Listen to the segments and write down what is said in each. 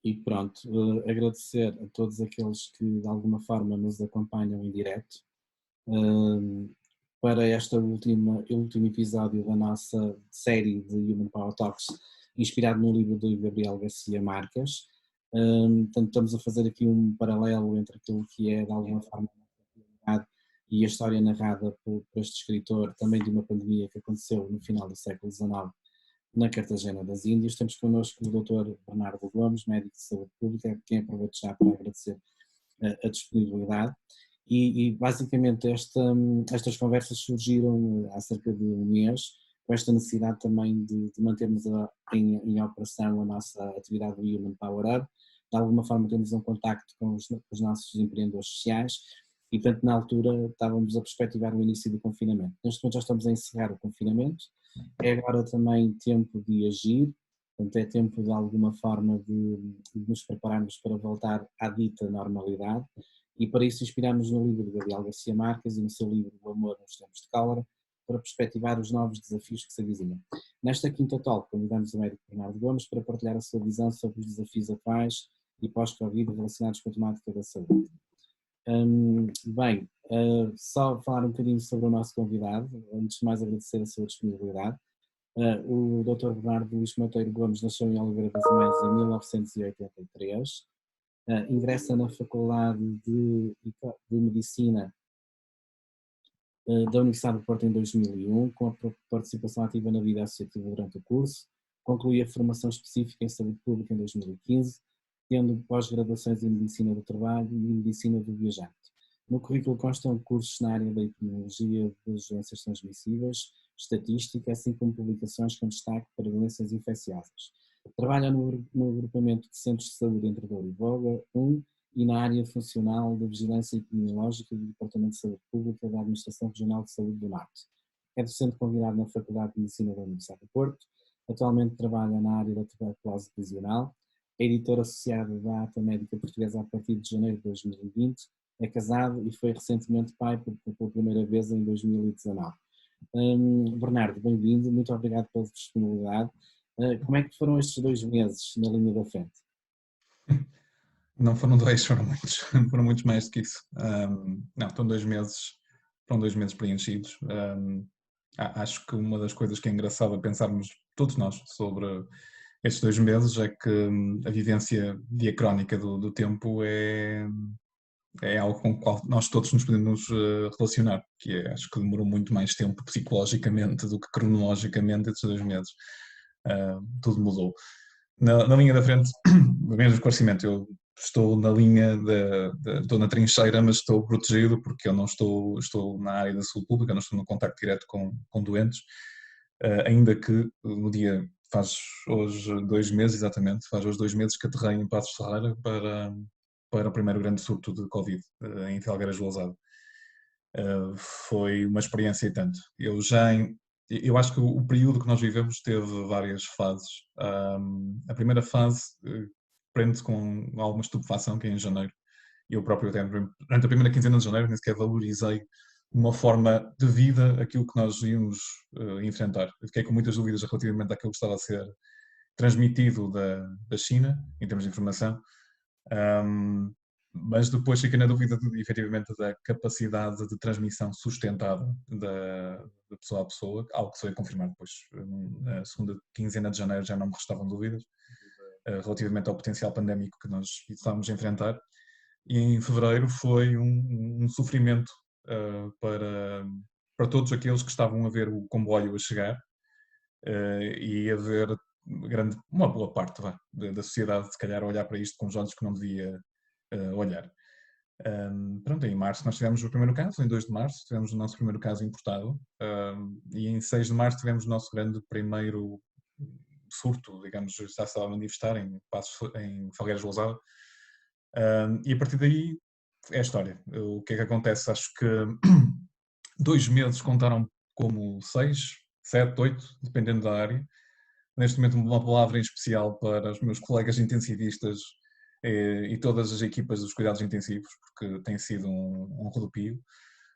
E pronto, agradecer a todos aqueles que de alguma forma nos acompanham em direto, eh, para último episódio da nossa série de Human Power Talks, inspirado no livro de Gabriel Garcia Marques. Portanto, estamos a fazer aqui um paralelo entre aquilo que é, de alguma forma, a realidade e a história narrada por este escritor, também de uma pandemia que aconteceu no final do século XIX na Cartagena das Índias. Temos connosco o Dr. Bernardo Gomes, médico de saúde pública, a quem aproveito já para agradecer a disponibilidade. E basicamente estas conversas surgiram há cerca de um mês, com esta necessidade também de mantermos em operação a nossa atividade do Human Power Hub. De alguma forma temos um contacto com os nossos empreendedores sociais e, portanto, na altura estávamos a perspectivar o início do confinamento. Neste momento já estamos a encerrar o confinamento, é agora também tempo de agir, portanto é tempo de alguma forma de nos prepararmos para voltar à dita normalidade, e para isso inspiramos no livro de Gabriel Garcia Marques e no seu livro O Amor nos Tempos de Cólera, para perspectivar os novos desafios que se avizinham. Nesta quinta talk convidamos o médico Bernardo Gomes para partilhar a sua visão sobre os desafios atuais e pós-Covid relacionados com a temática da saúde. Bem, só falar um bocadinho sobre o nosso convidado, antes de mais agradecer a sua disponibilidade. O Dr. Bernardo Luís Monteiro Gomes nasceu em Oliveira das Meias em 1983, ingressa na Faculdade de Medicina da Universidade do Porto em 2001, com a participação ativa na vida associativa durante o curso, conclui a formação específica em saúde pública em 2015, tendo pós-graduações em Medicina do Trabalho e Medicina do Viajante. No currículo constam cursos na área da epidemiologia das doenças transmissíveis, estatística, assim como publicações com destaque para doenças infecciosas. Trabalha no agrupamento de centros de saúde entre Douro e Voga, e na área funcional da vigilância epidemiológica do Departamento de Saúde Pública da Administração Regional de Saúde do Norte. É docente convidado na Faculdade de Medicina da Universidade do Porto, atualmente trabalha na área da tuberculose prisional, é editor associado da Ata Médica Portuguesa a partir de janeiro de 2020, é casado e foi recentemente pai pela primeira vez em 2019. Bernardo, bem-vindo, muito obrigado pela disponibilidade. Como é que foram estes 2 meses na linha da frente? Não foram 2, foram muitos, foram muitos mais do que isso. Não, foram 2 meses preenchidos. Acho que uma das coisas que é engraçado pensarmos, todos nós, sobre estes 2 meses é que a vivência diacrónica do tempo é algo com o qual nós todos nos podemos relacionar, que acho que demorou muito mais tempo psicologicamente do que cronologicamente estes 2 meses. Tudo mudou. Na linha da frente, mesmo esclarecimento, eu estou na linha, estou na trincheira, mas estou protegido porque eu não estou na área da saúde pública, não estou no contacto direto com doentes, ainda que no dia, faz hoje 2 meses exatamente, faz hoje 2 meses que aterrei em Paços de Ferreira para o primeiro grande surto de Covid em Felgueiras do Lousado. Foi uma experiência e tanto. Eu acho que o período que nós vivemos teve várias fases. A primeira fase prende-se com alguma estupefação, que é em janeiro. Eu próprio, até durante a primeira quinzena de janeiro, nem sequer valorizei uma forma de vida aquilo que nós íamos enfrentar. Eu fiquei com muitas dúvidas relativamente àquilo que estava a ser transmitido da China, em termos de informação. Mas depois fiquei na dúvida efetivamente da capacidade de transmissão sustentada de pessoa a pessoa, algo que se veio confirmar depois. Na segunda quinzena de janeiro já não me restavam dúvidas relativamente ao potencial pandémico que nós estávamos a enfrentar. E em fevereiro foi um sofrimento para todos aqueles que estavam a ver o comboio a chegar e a ver uma boa parte da sociedade, se calhar, a olhar para isto com os olhos que não devia olhar. Pronto, em março nós tivemos o primeiro caso, em 2 de março tivemos o nosso primeiro caso importado, e em 6 de março tivemos o nosso grande primeiro surto, digamos, já se estava a manifestar em Felgueiras de Lousada, e a partir daí é a história. O que é que acontece? Acho que 2 meses contaram como 6, 7, 8, dependendo da área. Neste momento uma palavra em especial para os meus colegas intensivistas e todas as equipas dos cuidados intensivos, porque tem sido um rodopio.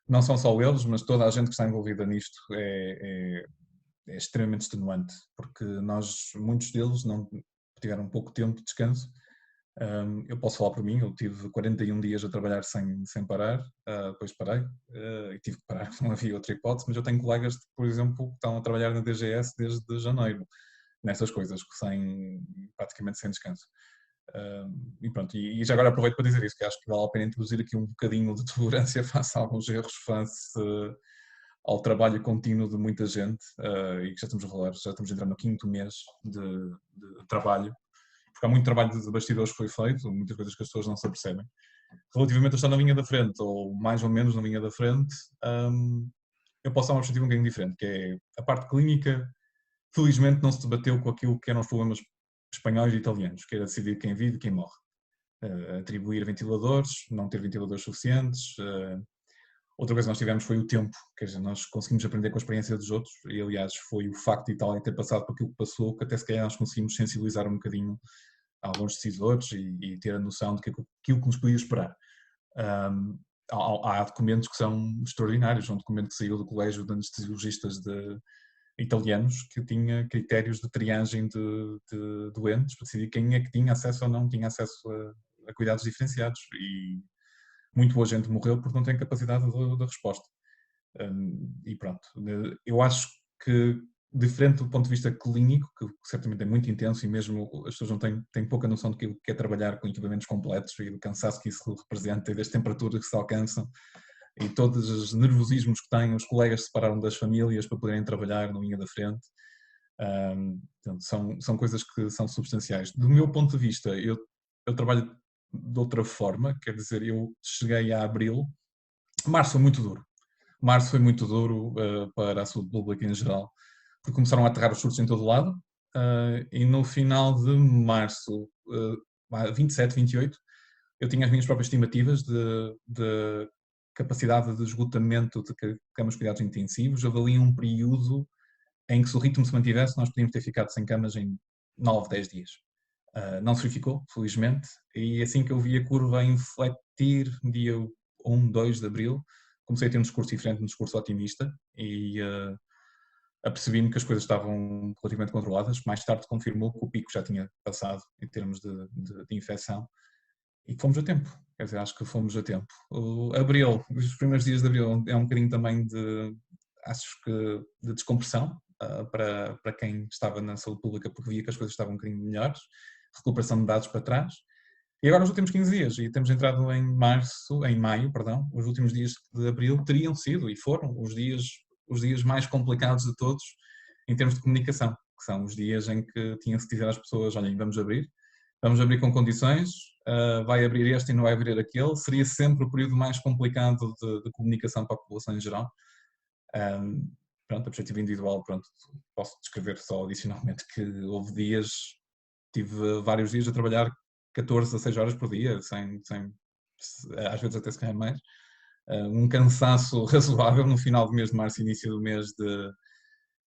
Não são só eles, mas toda a gente que está envolvida nisto é extremamente extenuante, porque muitos deles não tiveram pouco tempo de descanso, Eu posso falar por mim, eu tive 41 dias a trabalhar sem parar, depois parei e tive que parar, não havia outra hipótese, mas eu tenho colegas, por exemplo, que estão a trabalhar na DGS desde janeiro, nessas coisas, praticamente sem descanso. E pronto, e já agora aproveito para dizer isso, que acho que vale a pena introduzir aqui um bocadinho de tolerância face a alguns erros, face ao trabalho contínuo de muita gente, e que já estamos a falar, já estamos a entrar no 5º mês de trabalho, porque há muito trabalho de bastidores que foi feito, muitas coisas que as pessoas não se apercebem. Relativamente a estar na linha da frente, ou mais ou menos na linha da frente, eu posso dar uma perspectiva um bocadinho diferente, que é a parte clínica, felizmente não se debateu com aquilo que eram os problemas espanhóis e italianos, que era decidir quem vive e quem morre. Atribuir ventiladores, não ter ventiladores suficientes. Outra coisa que nós tivemos foi o tempo, quer dizer, nós conseguimos aprender com a experiência dos outros, e aliás foi o facto de Itália ter passado por aquilo que passou, que até se calhar nós conseguimos sensibilizar um bocadinho alguns decisores e ter a noção de aquilo que nos podia esperar. Há documentos que são extraordinários, um documento que saiu do Colégio de Anestesiologistas italianos, que tinha critérios de triagem de doentes, para decidir quem é que tinha acesso ou não tinha acesso a cuidados diferenciados, e muito boa gente morreu porque não tem capacidade de resposta. E pronto, eu acho que, diferente do ponto de vista clínico, que certamente é muito intenso, e mesmo as pessoas não têm pouca noção do que é trabalhar com equipamentos completos e do cansaço que isso representa e das temperaturas que se alcançam e todos os nervosismos que têm. Os colegas se separaram das famílias para poderem trabalhar na linha da frente. Portanto, são coisas que são substanciais. Do meu ponto de vista, eu trabalho de outra forma, quer dizer, eu cheguei a abril, março foi muito duro. Março foi muito duro para a saúde pública em geral, porque começaram a aterrar os surtos em todo o lado, e no final de março, 27, 28, eu tinha as minhas próprias estimativas de capacidade de esgotamento de camas de cuidados intensivos. Houve ali um período em que, se o ritmo se mantivesse, nós podíamos ter ficado sem camas em 9, 10 dias. Não se verificou, felizmente, e assim que eu vi a curva a infletir, dia 1, 2 de abril, comecei a ter um discurso diferente, um discurso otimista, e apercebi-me que as coisas estavam relativamente controladas. Mais tarde confirmou que o pico já tinha passado em termos de infecção, e que fomos a tempo. Quer dizer, acho que fomos a tempo. Abril, os primeiros dias de abril é um bocadinho também acho que de descompressão para quem estava na saúde pública, porque via que as coisas estavam um bocadinho melhores, recuperação de dados para trás. E agora os últimos 15 dias, e temos entrado em maio, os últimos dias de abril teriam sido e foram os dias mais complicados de todos em termos de comunicação, que são os dias em que tinha-se de dizer às pessoas: olhem, vamos abrir com condições, vai abrir este e não vai abrir aquele. Seria sempre o período mais complicado de comunicação para a população em geral. Pronto, a perspectiva individual, pronto, posso descrever só adicionalmente que houve dias, tive vários dias a trabalhar 14 a 16 horas por dia, às vezes até se calhar mais, um cansaço razoável no final do mês de março e início do mês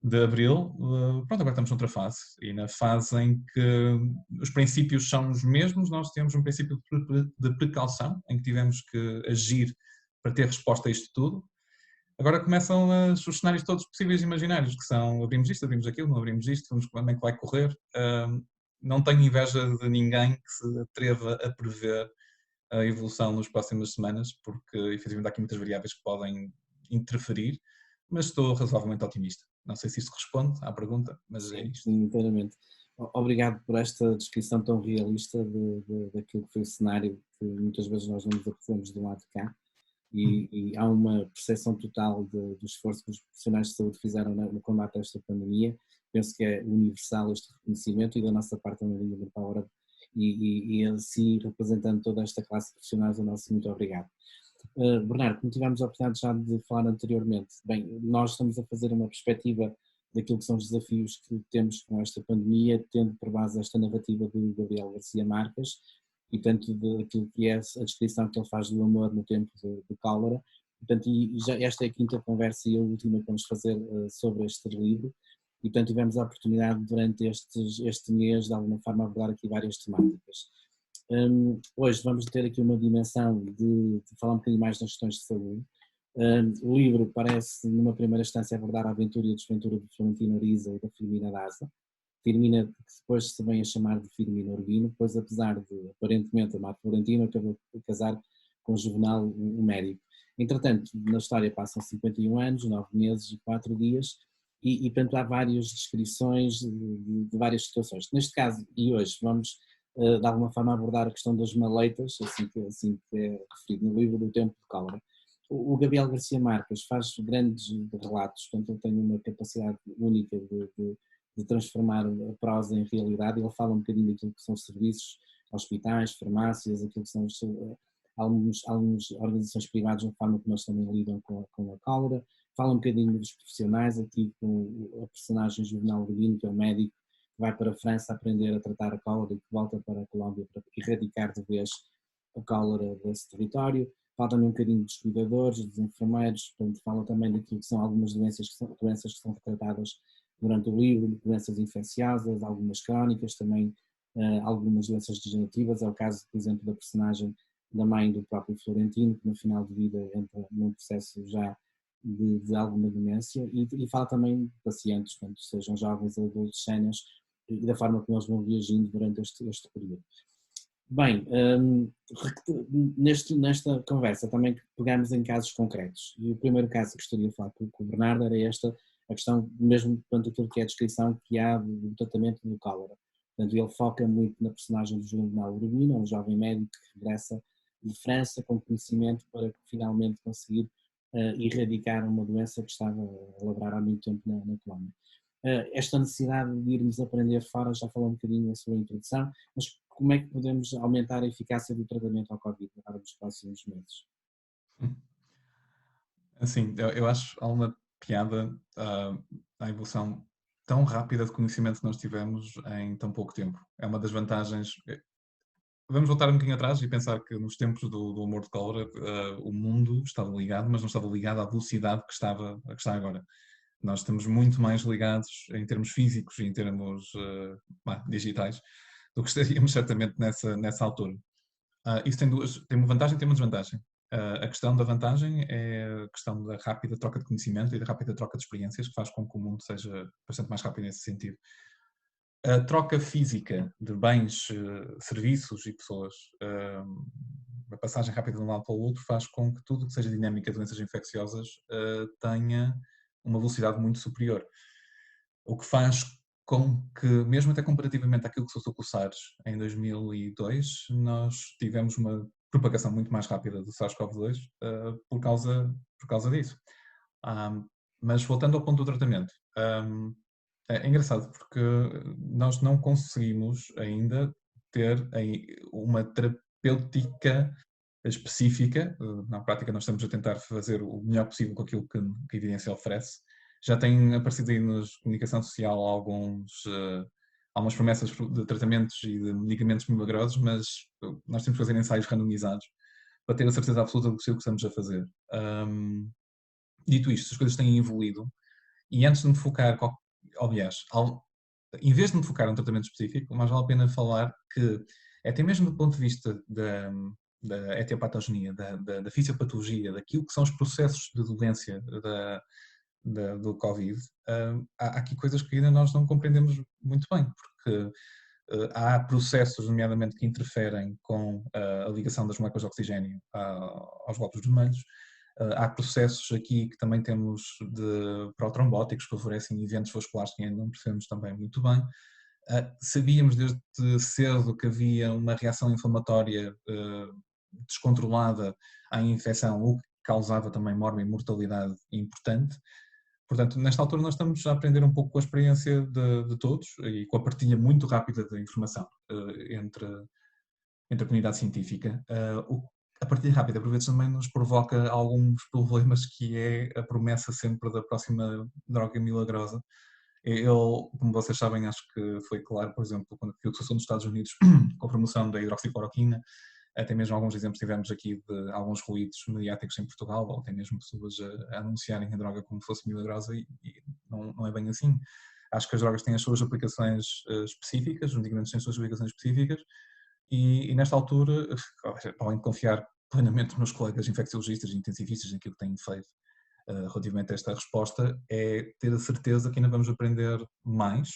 de abril. Pronto, agora estamos noutra fase, e na fase em que os princípios são os mesmos. Nós temos um princípio de precaução, em que tivemos que agir para ter resposta a isto tudo. Agora começam os cenários todos possíveis e imaginários, que são: abrimos isto, abrimos aquilo, não abrimos isto, vamos como é que vai correr. Não tenho inveja de ninguém que se atreva a prever a evolução nas próximas semanas, porque efetivamente há aqui muitas variáveis que podem interferir, mas estou razoavelmente otimista. Não sei se isto responde à pergunta, mas é isto. Sim, inteiramente. Obrigado por esta descrição tão realista daquilo que foi o cenário, que muitas vezes nós não nos apercebemos do lado de cá, e há uma percepção total do esforço que os profissionais de saúde fizeram no combate a esta pandemia. Penso que é universal este reconhecimento, e da nossa parte também da Human Power, e assim, representando toda esta classe de profissionais, o nosso muito obrigado. Bernardo, como tivemos a oportunidade já de falar anteriormente, bem, nós estamos a fazer uma perspectiva daquilo que são os desafios que temos com esta pandemia, tendo por base esta narrativa de Gabriel Garcia Marques, e tanto daquilo que é a descrição que ele faz do amor no tempo de cólera. Portanto, e já esta é a quinta conversa e a última que vamos fazer sobre este livro, e portanto tivemos a oportunidade durante este mês de alguma forma abordar aqui várias temáticas. Hoje vamos ter aqui uma dimensão de falar um bocadinho mais das questões de saúde. O livro parece, numa primeira instância, abordar a aventura e a desventura de Florentino Ariza e da Filomena Daza, Firmina, que depois se vem a chamar de Firmina Urbino, pois apesar de aparentemente amar Florentino, acabou por casar com Juvenal, um médico. Entretanto, na história passam 51 anos, 9 meses e 4 dias, e portanto há várias descrições de várias situações. Neste caso, e hoje, vamos de alguma forma abordar a questão das maleitas, assim que é referido no livro do Tempo de Cólera. O Gabriel Garcia Marques faz grandes relatos, portanto ele tem uma capacidade única de transformar a prosa em realidade. Ele fala um bocadinho daquilo que são serviços, hospitais, farmácias, aquilo que são algumas organizações privadas, na forma como eles também lidam com a cólera. Fala um bocadinho dos profissionais, aqui com a personagem Juvenal Urbino, que é o médico, que vai para a França aprender a tratar a cólera e que volta para a Colômbia para erradicar de vez a cólera desse território. Fala também um bocadinho dos cuidadores, dos enfermeiros, portanto fala também daquilo que são algumas doenças que são retratadas durante o livro, doenças infecciosas, algumas crónicas, também algumas doenças degenerativas. É o caso, por exemplo, da personagem da mãe do próprio Florentino, que no final de vida entra num processo já de alguma demência, e fala também de pacientes, portanto, sejam jovens ou adultos séniores, e da forma como eles vão reagindo durante este período. Bem, nesta conversa também pegamos em casos concretos, e o primeiro caso que gostaria de falar com o Bernardo era a questão mesmo, portanto, aquilo que é a descrição que há do tratamento do cólera. Portanto, ele foca muito na personagem do Juvenal Urbino, um jovem médico que regressa de França com conhecimento para finalmente conseguir erradicar uma doença que estava a labrar há muito tempo na Colômbia. Esta necessidade de irmos aprender fora, já falou um bocadinho na sua introdução, mas como é que podemos aumentar a eficácia do tratamento ao Covid agora nos próximos meses? Assim, eu acho há uma piada à evolução tão rápida de conhecimento que nós tivemos em tão pouco tempo. É uma das vantagens. Vamos voltar um bocadinho atrás e pensar que nos tempos do humor de cólera, o mundo estava ligado, mas não estava ligado à velocidade que está agora. Nós estamos muito mais ligados em termos físicos e em termos digitais do que estaríamos certamente nessa altura. Isso tem uma vantagem e tem uma desvantagem. A questão da vantagem é a questão da rápida troca de conhecimento e da rápida troca de experiências, que faz com que o mundo seja bastante mais rápido nesse sentido. A troca física de bens, serviços e pessoas, a passagem rápida de um lado para o outro, faz com que tudo que seja dinâmica de doenças infecciosas tenha uma velocidade muito superior. O que faz com que, mesmo até comparativamente àquilo que se passou com o SARS em 2002, nós tivemos uma propagação muito mais rápida do SARS-CoV-2 por causa disso. Mas voltando ao ponto do tratamento, é engraçado porque nós não conseguimos ainda ter uma terapêutica específica. Na prática, nós estamos a tentar fazer o melhor possível com aquilo que a evidência oferece. Já tem aparecido aí na comunicação social algumas promessas de tratamentos e de medicamentos milagrosos, mas nós temos que fazer ensaios randomizados para ter a certeza absoluta do que estamos a fazer. Dito isto, as coisas têm evoluído e antes de me focar, aliás, em vez de me focar num tratamento específico, mais vale a pena falar que, até mesmo do ponto de vista da etiopatogenia, da fisiopatologia, daquilo que são os processos de doença do Covid, há aqui coisas que ainda nós não compreendemos muito bem, porque há processos, nomeadamente, que interferem com a ligação das moléculas de oxigênio aos glóbulos vermelhos. Há processos aqui que também temos de protrombóticos que favorecem eventos vasculares que ainda não percebemos também muito bem. Sabíamos desde cedo que havia uma reação inflamatória descontrolada à infecção, o que causava também morte e mortalidade importante. Portanto, nesta altura nós estamos a aprender um pouco com a experiência de todos e com a partilha muito rápida da informação entre a comunidade científica. A partilha rápida, por vezes, também nos provoca alguns problemas, que é a promessa sempre da próxima droga milagrosa. Como vocês sabem, acho que foi claro, por exemplo, quando a situação dos Estados Unidos com a promoção da hidroxicloroquina, até mesmo alguns exemplos tivemos aqui de alguns ruídos mediáticos em Portugal, ou até mesmo pessoas a anunciarem a droga como se fosse milagrosa, e não é bem assim. Acho que as drogas têm as suas aplicações específicas, os medicamentos têm as suas aplicações específicas, e nesta altura, além de confiar plenamente nos meus colegas infecciologistas e intensivistas naquilo que têm feito relativamente a esta resposta, é ter a certeza que ainda vamos aprender mais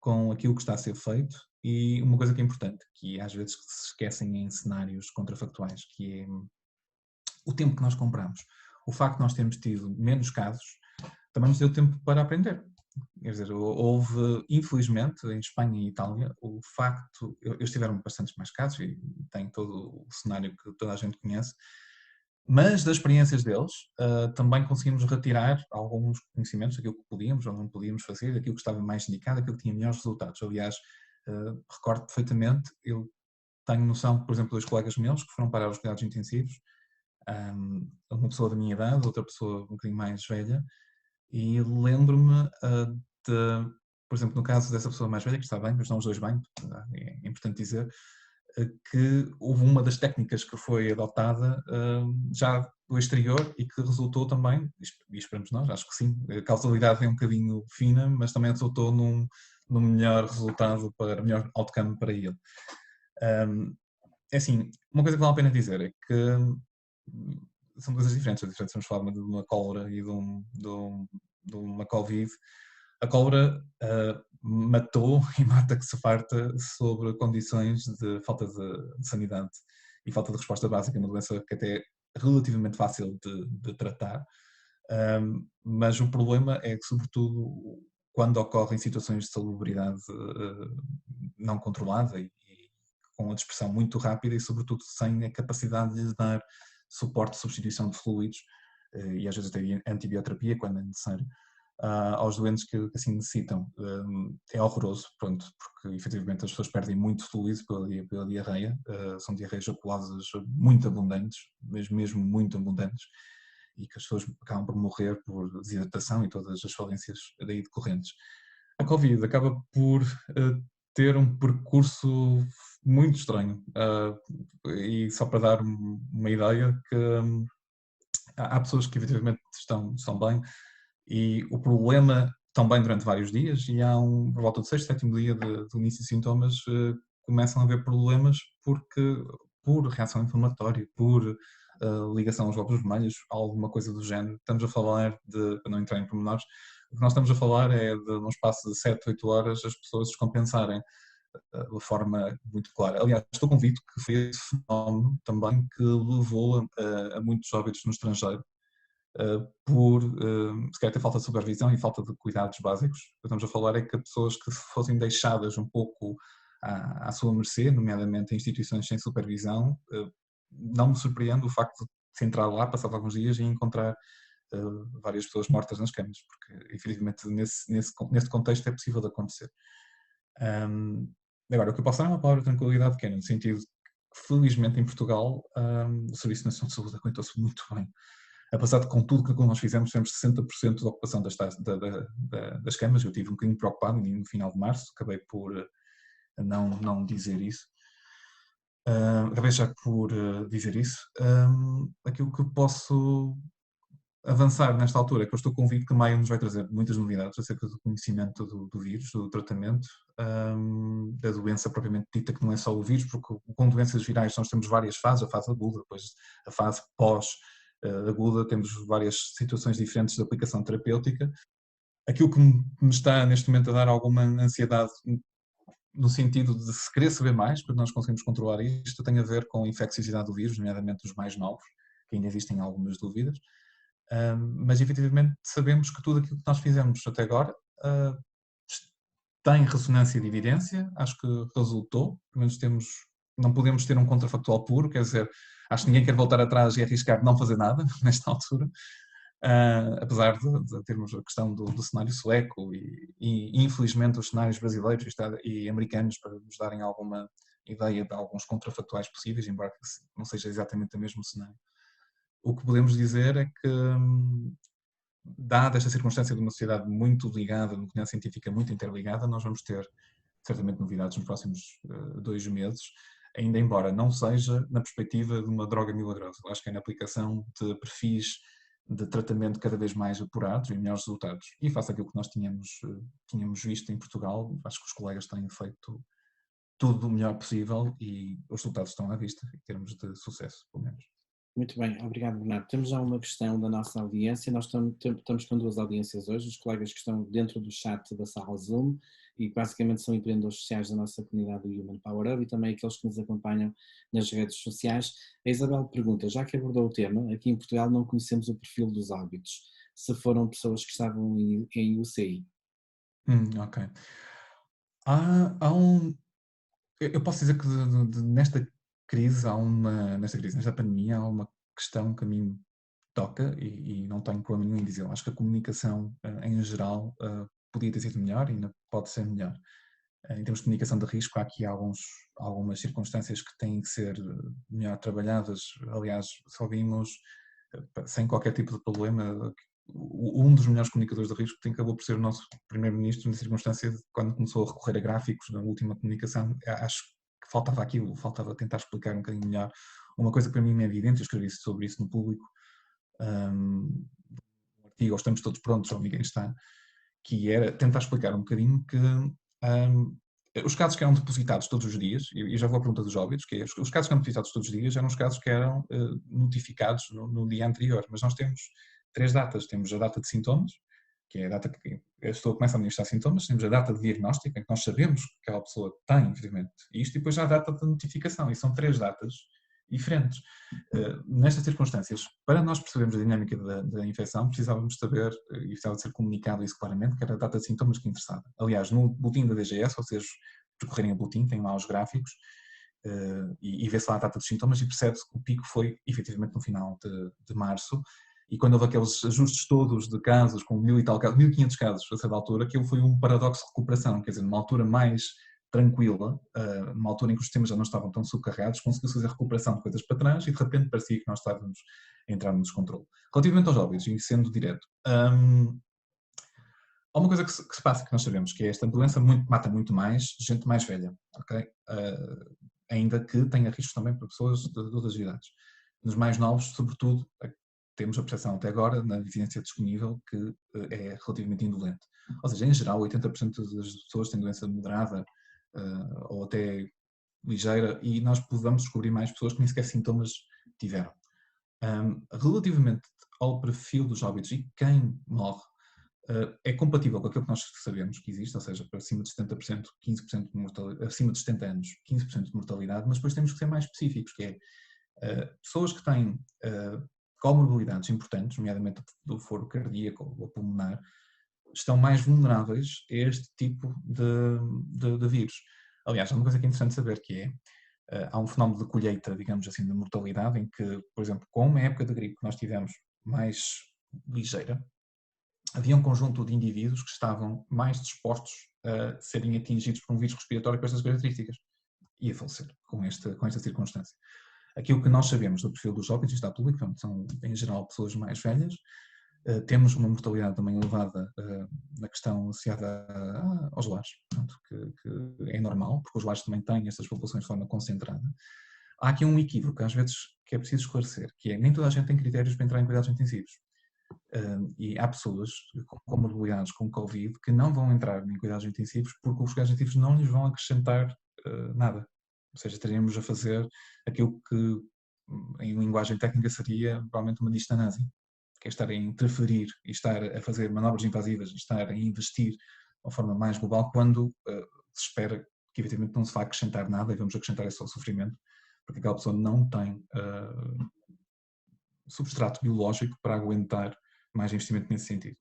com aquilo que está a ser feito e uma coisa que é importante, que às vezes se esquecem em cenários contrafactuais, que é o tempo que nós compramos. O facto de nós termos tido menos casos também nos deu tempo para aprender. Quer dizer, houve, infelizmente, em Espanha e Itália, o facto, eles tiveram bastantes mais casos e tem todo o cenário que toda a gente conhece, mas das experiências deles também conseguimos retirar alguns conhecimentos, aquilo que podíamos ou não podíamos fazer, aquilo que estava mais indicado, aquilo que tinha melhores resultados. Aliás, recordo perfeitamente, eu tenho noção que, por exemplo, dois colegas meus que foram parar os cuidados intensivos, uma pessoa da minha idade, outra pessoa um bocadinho mais velha, e lembro-me de, por exemplo, no caso dessa pessoa mais velha, que está bem, mas não os dois bem, é importante dizer, que houve uma das técnicas que foi adotada já do exterior e que resultou também, e esperamos nós, acho que sim, a causalidade é um bocadinho fina, mas também resultou num melhor resultado, melhor outcome para ele. É assim, uma coisa que vale a pena dizer é que são coisas diferentes. A diferença, vamos falar de uma cólera e de uma Covid. A cólera matou e mata que se farta sobre condições de falta de sanidade e falta de resposta básica, uma doença que até é relativamente fácil de tratar. Mas o problema é que, sobretudo, quando ocorrem situações de salubridade não controlada e com a dispersão muito rápida e, sobretudo, sem a capacidade de dar suporte de substituição de fluidos e às vezes até antibioterapia quando é necessário aos doentes que assim necessitam. É horroroso, pronto, porque efetivamente as pessoas perdem muito fluido pela diarreia, são diarreias aculosas muito abundantes, mas mesmo muito abundantes, e que as pessoas acabam por morrer por desidratação e todas as falências daí decorrentes. A Covid acaba por ter um percurso muito estranho, e só para dar uma ideia, que há pessoas que efetivamente estão bem e o problema estão bem durante vários dias e por volta do sexto, sétimo dia do início de sintomas começam a haver problemas por reação inflamatória, por ligação aos glóbulos vermelhos, alguma coisa do género. Estamos a falar para não entrar em pormenores, o que nós estamos a falar é de num espaço de 7, 8 horas as pessoas descompensarem de forma muito clara. Aliás, estou convicto que foi esse fenómeno também que levou a muitos óbitos no estrangeiro, por se calhar ter falta de supervisão e falta de cuidados básicos. O que estamos a falar é que pessoas que fossem deixadas um pouco à sua mercê, nomeadamente em instituições sem supervisão, não me surpreende o facto de se entrar lá, passado alguns dias, e encontrar várias pessoas mortas nas camas, porque efetivamente nesse contexto é possível de acontecer. Agora, o que eu posso dar é uma palavra de tranquilidade, que é no sentido que, felizmente, em Portugal, o Serviço Nacional de Saúde aguentou-se muito bem. Apesar de, com tudo que nós fizemos, tivemos 60% de ocupação das camas. Eu estive um bocadinho preocupado no final de março, acabei por não dizer isso. Acabei já por dizer isso. Aquilo que posso avançar nesta altura é que eu estou convicto que maio nos vai trazer muitas novidades acerca do conhecimento do vírus, do tratamento, da doença propriamente dita, que não é só o vírus, porque com doenças virais nós temos várias fases, a fase aguda, depois a fase pós-aguda, temos várias situações diferentes de aplicação terapêutica. Aquilo que me está neste momento a dar alguma ansiedade no sentido de se querer saber mais, porque nós conseguimos controlar isto, tem a ver com a infecciosidade do vírus, nomeadamente os mais novos, que ainda existem algumas dúvidas. Mas efetivamente sabemos que tudo aquilo que nós fizemos até agora tem ressonância de evidência, acho que resultou, pelo menos não podemos ter um contrafactual puro, quer dizer, acho que ninguém quer voltar atrás e arriscar não fazer nada nesta altura, apesar de termos a questão do cenário sueco e infelizmente os cenários brasileiros e americanos para nos darem alguma ideia de alguns contrafactuais possíveis, embora não seja exatamente o mesmo cenário. O que podemos dizer é que, dada esta circunstância de uma sociedade muito ligada, uma comunidade científica muito interligada, nós vamos ter certamente novidades nos próximos 2 meses, ainda embora não seja na perspectiva de uma droga milagrosa. Acho que é na aplicação de perfis de tratamento cada vez mais apurados e melhores resultados. E face àquilo que nós tínhamos visto em Portugal, acho que os colegas têm feito tudo o melhor possível e os resultados estão à vista, em termos de sucesso, pelo menos. Muito bem, obrigado, Bernardo. Temos já uma questão da nossa audiência. Nós estamos com duas audiências hoje, os colegas que estão dentro do chat da sala Zoom e que basicamente são empreendedores sociais da nossa comunidade do Human Power Hub e também aqueles que nos acompanham nas redes sociais. A Isabel pergunta, já que abordou o tema, aqui em Portugal não conhecemos o perfil dos óbitos, se foram pessoas que estavam em UCI. Ok. Eu posso dizer que nesta crise, nesta pandemia, há uma questão que a mim toca e não tenho problema nenhum em dizer. Acho que a comunicação, em geral, podia ter sido melhor e ainda pode ser melhor. Em termos de comunicação de risco, há aqui algumas circunstâncias que têm que ser melhor trabalhadas. Aliás, só vimos, sem qualquer tipo de problema, um dos melhores comunicadores de risco que acabou por ser o nosso primeiro-ministro, na circunstância de quando começou a recorrer a gráficos na última comunicação. Acho que faltava aquilo, faltava tentar explicar um bocadinho melhor. Uma coisa que para mim é evidente, eu escrevi sobre isso no Público, um artigo, ou estamos todos prontos, ou ninguém está, que era tentar explicar um bocadinho que os casos que eram depositados todos os dias, e já vou à pergunta dos óbitos, que é, os casos que eram depositados todos os dias eram os casos que eram notificados no dia anterior, mas nós temos 3 datas. Temos a data de sintomas, que é a data que a pessoa começa a manifestar sintomas, temos a data de diagnóstico, em que nós sabemos que aquela pessoa tem, evidentemente, isto, e depois já a data de notificação, e são 3 datas diferentes. Nestas circunstâncias, para nós percebermos a dinâmica da infecção, precisávamos saber, e precisava de ser comunicado isso claramente, que era a data de sintomas que interessava. Aliás, no boletim da DGS, ou seja, percorrerem o boletim, tem lá os gráficos, e vê-se lá a data dos sintomas e percebe-se que o pico foi, efetivamente, no final de março, e quando houve aqueles ajustes todos de casos, com 1000 e tal casos, 1500 casos a certa altura, aquilo foi um paradoxo de recuperação, quer dizer, numa altura mais tranquila, numa altura em que os sistemas já não estavam tão subcarregados, conseguiu fazer a recuperação de coisas para trás e de repente parecia que nós estávamos a entrar no descontrole. Relativamente aos óbitos, e sendo direto, há uma coisa que se passa, que nós sabemos, que é esta doença mata muito mais gente mais velha, ok? Ainda que tenha riscos também para pessoas de outras idades. Nos mais novos, sobretudo, temos a percepção até agora, na evidência disponível, que é relativamente indolente. Ou seja, em geral, 80% das pessoas têm doença moderada ou até ligeira, e nós podemos descobrir mais pessoas que nem sequer sintomas tiveram. Relativamente ao perfil dos óbitos e quem morre, é compatível com aquilo que nós sabemos que existe, ou seja, para acima de 70%, 15% de mortalidade, acima de 70 anos, 15% de mortalidade, mas depois temos que ser mais específicos, que é pessoas que têm comorbilidades importantes, nomeadamente do foro cardíaco ou pulmonar, estão mais vulneráveis a este tipo de vírus. Aliás, há uma coisa que é interessante saber, que é, há um fenómeno de colheita, digamos assim, de mortalidade, em que, por exemplo, com uma época de gripe que nós tivemos mais ligeira, havia um conjunto de indivíduos que estavam mais dispostos a serem atingidos por um vírus respiratório com estas características e a falecer com esta circunstância. Aquilo que nós sabemos do perfil dos óbitos, está público, são em geral pessoas mais velhas, temos uma mortalidade também elevada na questão associada aos lares, portanto, que é normal, porque os lares também têm estas populações de forma concentrada. Há aqui um equívoco, às vezes, que é preciso esclarecer, que é nem toda a gente tem critérios para entrar em cuidados intensivos. E há pessoas com comorbilidades com Covid que não vão entrar em cuidados intensivos porque os cuidados intensivos não lhes vão acrescentar nada. Ou seja, estaríamos a fazer aquilo que em linguagem técnica seria provavelmente uma distanase, que é estar a interferir e estar a fazer manobras invasivas, estar a investir de uma forma mais global, quando se espera que efetivamente não se vá acrescentar nada e vamos acrescentar esse sofrimento, porque aquela pessoa não tem substrato biológico para aguentar mais investimento nesse sentido.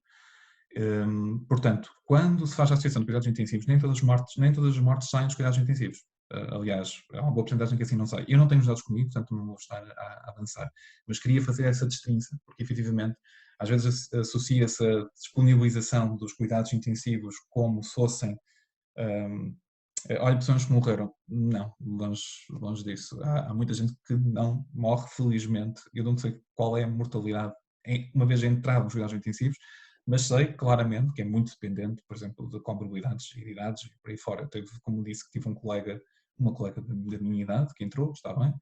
Portanto, quando se faz a associação de cuidados intensivos, nem todas as mortes saem dos cuidados intensivos. Aliás, há uma boa porcentagem que assim não sai. Eu não tenho os dados comigo, portanto não vou estar a avançar, mas queria fazer essa distinção, porque efetivamente às vezes associa-se a disponibilização dos cuidados intensivos como se fossem olha, pessoas que morreram. Não, longe disso. Há muita gente que não morre, felizmente. Eu não sei qual é a mortalidade uma vez entrado nos cuidados intensivos, mas sei claramente que é muito dependente, por exemplo, de comorbilidades e de idades e por aí fora. Como disse, que tive uma colega da minha idade que entrou, está bem.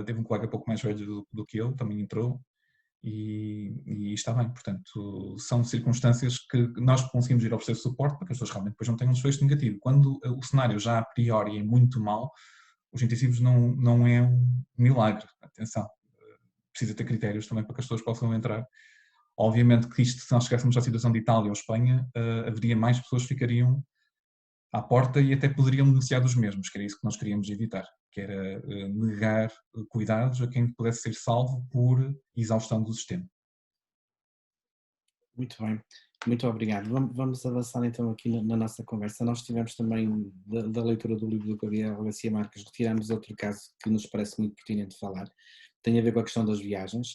Teve um colega pouco mais velho do que eu, também entrou. E está bem, portanto, são circunstâncias que nós conseguimos ir oferecer suporte para que as pessoas realmente depois não tenham um desfecho negativo. Quando o cenário já a priori é muito mau, os intensivos não é um milagre, atenção, precisa ter critérios também para que as pessoas possam entrar. Obviamente que isto, se nós chegássemos à situação de Itália ou Espanha, haveria mais pessoas que ficariam à porta e até poderiam beneficiar dos mesmos, que era isso que nós queríamos evitar, que era negar cuidados a quem pudesse ser salvo por exaustão do sistema. Muito bem, muito obrigado. Vamos avançar então aqui na nossa conversa. Nós tivemos também, da leitura do livro do Gabriel Garcia Marques, retiramos outro caso que nos parece muito pertinente falar, tem a ver com a questão das viagens.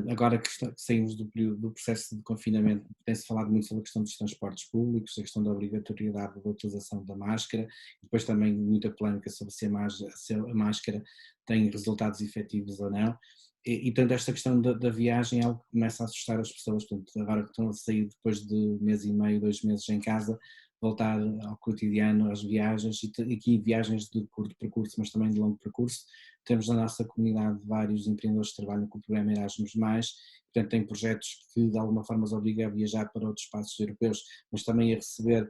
Agora que saímos do processo de confinamento, tem-se falado muito sobre a questão dos transportes públicos, a questão da obrigatoriedade da utilização da máscara, e depois também muita polémica sobre se a máscara tem resultados efetivos ou não. E tanto esta questão da viagem é algo que começa a assustar as pessoas, portanto, agora que estão a sair depois de mês e meio, 2 meses em casa, voltar ao cotidiano, às viagens, e aqui viagens de curto percurso, mas também de longo percurso. Temos na nossa comunidade vários empreendedores que trabalham com o programa Erasmus+, portanto têm projetos que de alguma forma os obrigam a viajar para outros espaços europeus, mas também a receber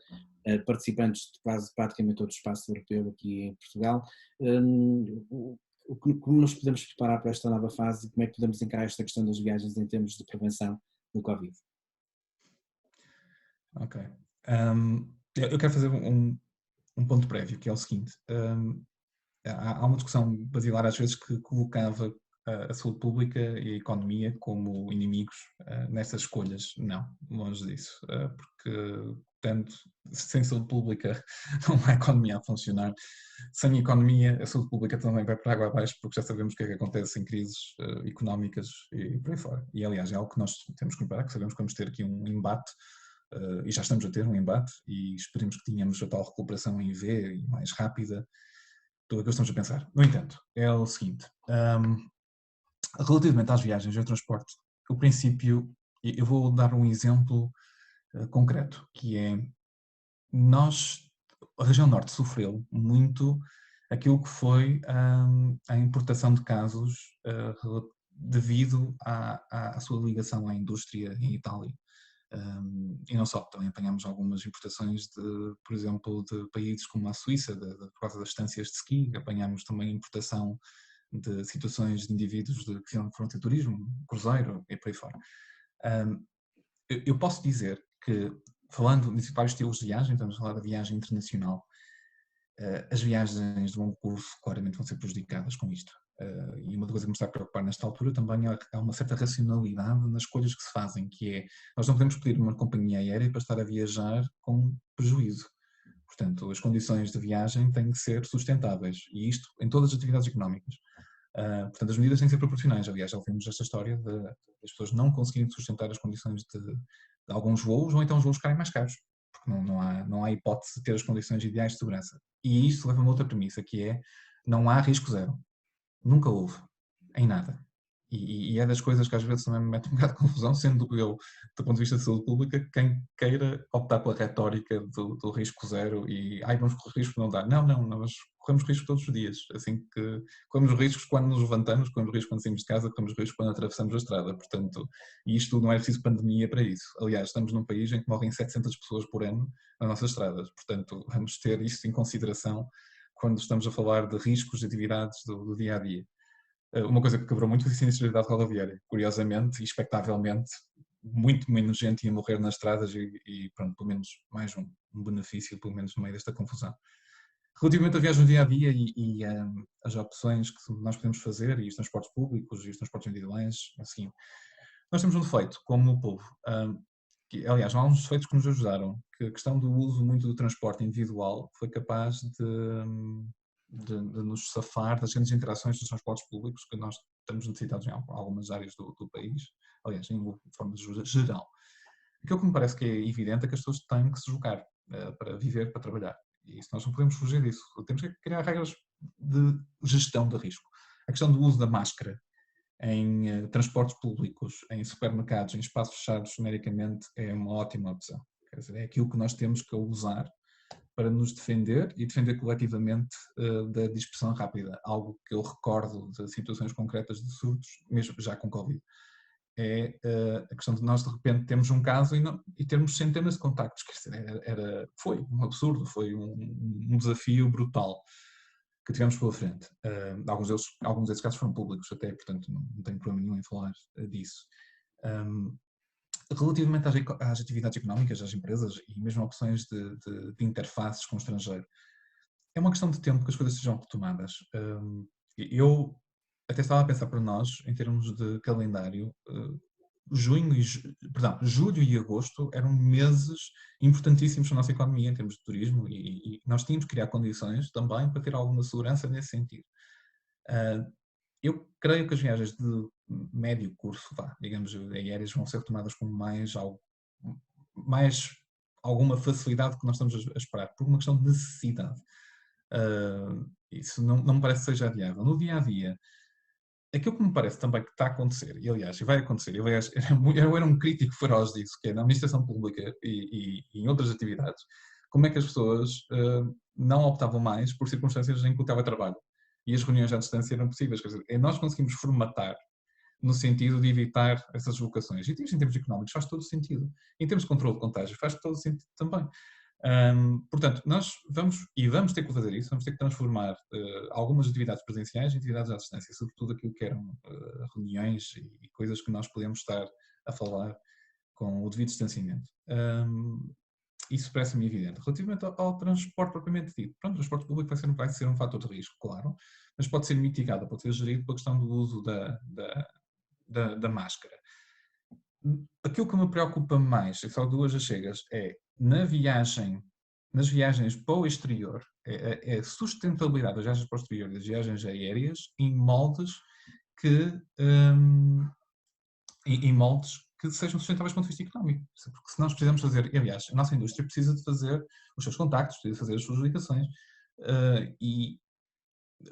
participantes de quase praticamente todo o espaço europeu aqui em Portugal. Como nos podemos preparar para esta nova fase e como é que podemos encarar esta questão das viagens em termos de prevenção do Covid? Ok. Eu quero fazer um ponto prévio, que é o seguinte. Há uma discussão basilar às vezes que colocava a saúde pública e a economia como inimigos nessas escolhas. Não, longe disso. Porque, tanto sem saúde pública não há economia a funcionar. Sem economia, a saúde pública também vai para água abaixo, porque já sabemos o que é que acontece em crises económicas e por aí fora. E, aliás, é algo que nós temos que preparar, que sabemos que vamos ter aqui um embate, e já estamos a ter um embate, e esperemos que tenhamos a tal recuperação em V e mais rápida, tudo o que estamos a pensar. No entanto, é o seguinte, relativamente às viagens e ao transporte, o princípio, eu vou dar um exemplo concreto, que é, a região norte sofreu muito aquilo que foi a importação de casos devido à sua ligação à indústria em Itália. E não só, também apanhamos algumas importações por exemplo, de países como a Suíça, por causa das estâncias de ski, apanhamos também importação de situações de indivíduos que foram ter turismo, cruzeiro e por aí fora. Eu posso dizer que, falando de vários estilos de viagem, estamos a falar da viagem internacional, as viagens de longo curso claramente vão ser prejudicadas com isto. E uma coisa que me está a preocupar nesta altura também há uma certa racionalidade nas escolhas que se fazem, que é, nós não podemos pedir uma companhia aérea para estar a viajar com prejuízo. Portanto, as condições de viagem têm que ser sustentáveis, e isto em todas as atividades económicas. Portanto, as medidas têm que ser proporcionais. Aliás, já ouvimos esta história das pessoas não conseguirem sustentar as condições de alguns voos, ou então os voos ficarem mais caros, porque não há hipótese de ter as condições ideais de segurança. E isto leva a uma outra premissa, que é, não há risco zero. Nunca houve, em nada. E é das coisas que às vezes também me mete um bocado de confusão, sendo eu, do ponto de vista de saúde pública, quem queira optar pela retórica do risco zero e vamos correr risco, não dá. Não, nós corremos risco todos os dias. Assim que corremos riscos quando nos levantamos, corremos risco quando saímos de casa, corremos risco quando atravessamos a estrada. Portanto, e isto não é preciso pandemia para isso. Aliás, estamos num país em que morrem 700 pessoas por ano nas nossas estradas. Portanto, vamos ter isto em consideração quando estamos a falar de riscos de atividades do dia a dia. Uma coisa que quebrou muito foi a sinistralidade rodoviária. Curiosamente e expectavelmente, muito menos gente ia morrer nas estradas e pronto, pelo menos mais um benefício, pelo menos no meio desta confusão. Relativamente à viagem do dia a dia e as opções que nós podemos fazer, e os transportes públicos e os transportes individuais, assim, nós temos um defeito como povo. Aliás, há alguns defeitos que nos ajudaram, que a questão do uso muito do transporte individual foi capaz de nos safar das grandes interações dos transportes públicos que nós estamos necessitados em algumas áreas do país, aliás, de forma geral. Aquilo que me parece que é evidente é que as pessoas têm que se deslocar para viver, para trabalhar. E isso nós não podemos fugir disso. Temos que criar regras de gestão de risco. A questão do uso da máscara em transportes públicos, em supermercados, em espaços fechados, genericamente, é uma ótima opção. Quer dizer, é aquilo que nós temos que usar para nos defender e defender coletivamente da dispersão rápida. Algo que eu recordo de situações concretas de surtos, mesmo já com Covid. É a questão de nós de repente termos um caso e termos centenas de contactos. Quer dizer, foi um absurdo, foi um desafio brutal. que tivemos pela frente. Alguns desses casos foram públicos até, portanto não tenho problema nenhum em falar disso. Relativamente às atividades económicas, às empresas e mesmo opções de interfaces com o estrangeiro, é uma questão de tempo que as coisas sejam retomadas. Eu até estava a pensar para nós, em termos de calendário, julho e agosto eram meses importantíssimos para a nossa economia em termos de turismo e nós tínhamos que criar condições também para ter alguma segurança nesse sentido. Eu creio que as viagens de médio curso, digamos, aéreas, vão ser retomadas com mais alguma facilidade que nós estamos a esperar, por uma questão de necessidade. Isso não me parece que seja viável. No dia a dia, aquilo que me parece também que está a acontecer, e aliás, vai acontecer, eu era um crítico feroz disso, que é na administração pública e em outras atividades, como é que as pessoas não optavam mais por circunstâncias em que o teletrabalho e as reuniões à distância eram possíveis. Quer dizer, nós conseguimos formatar no sentido de evitar essas deslocações. E em termos económicos faz todo sentido. Em termos de controle de contágio faz todo sentido também. Portanto, nós vamos ter que fazer isso, vamos ter que transformar algumas atividades presenciais em atividades à distância, sobretudo aquilo que eram reuniões e coisas que nós podemos estar a falar com o devido distanciamento. Isso parece-me evidente. Relativamente ao transporte propriamente dito, pronto, o transporte público vai ser um fator de risco, claro, mas pode ser mitigado, pode ser gerido pela questão do uso da máscara. Aquilo que me preocupa mais, e só duas achegas, é nas viagens para o exterior, é a sustentabilidade das viagens para o exterior e das viagens aéreas em moldes que sejam sustentáveis do ponto de vista económico. Porque se nós precisamos fazer, aliás, a nossa indústria precisa de fazer os seus contactos, precisa de fazer as suas ligações, e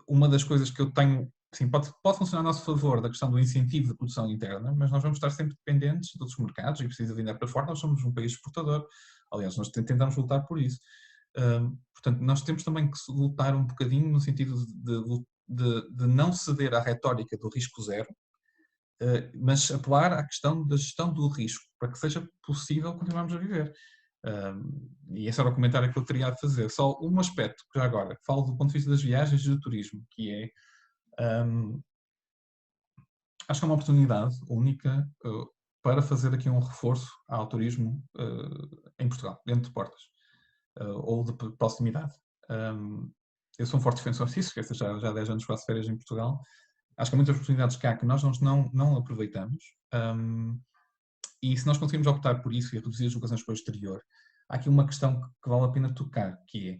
uma das coisas que eu tenho, sim, pode funcionar a nosso favor da questão do incentivo de produção interna, mas nós vamos estar sempre dependentes de outros mercados e precisa vender para fora. Nós somos um país exportador, aliás, nós tentamos lutar por isso. Portanto, nós temos também que lutar um bocadinho no sentido de não ceder à retórica do risco zero, mas apelar à questão da gestão do risco, para que seja possível continuarmos a viver. E esse era o comentário que eu teria a fazer. Só um aspecto, que já agora falo do ponto de vista das viagens e do turismo, que é, acho que é uma oportunidade única para fazer aqui um reforço ao turismo em Portugal, dentro de portas, ou de proximidade. Eu sou um forte defensor disso, que já há 10 anos faço férias em Portugal. Acho que há muitas oportunidades cá que nós não aproveitamos. E se nós conseguimos optar por isso e reduzir as locações para o exterior, há aqui uma questão que vale a pena tocar, que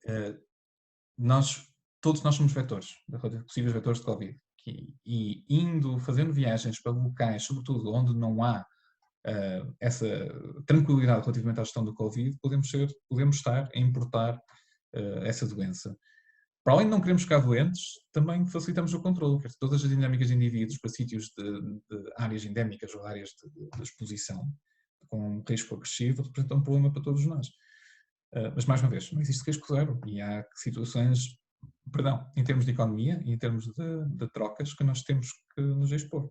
é, todos nós somos vetores, possíveis vetores de Covid, e fazendo viagens para locais, sobretudo onde não há essa tranquilidade relativamente à gestão do Covid, podemos estar a importar essa doença. Para além de não queremos ficar doentes, também facilitamos o controle, porque todas as dinâmicas de indivíduos para sítios de áreas endémicas ou áreas de exposição com risco agressivo representam um problema para todos nós. Mas, mais uma vez, não existe risco zero e há situações, em termos de economia e em termos de trocas que nós temos que nos expor.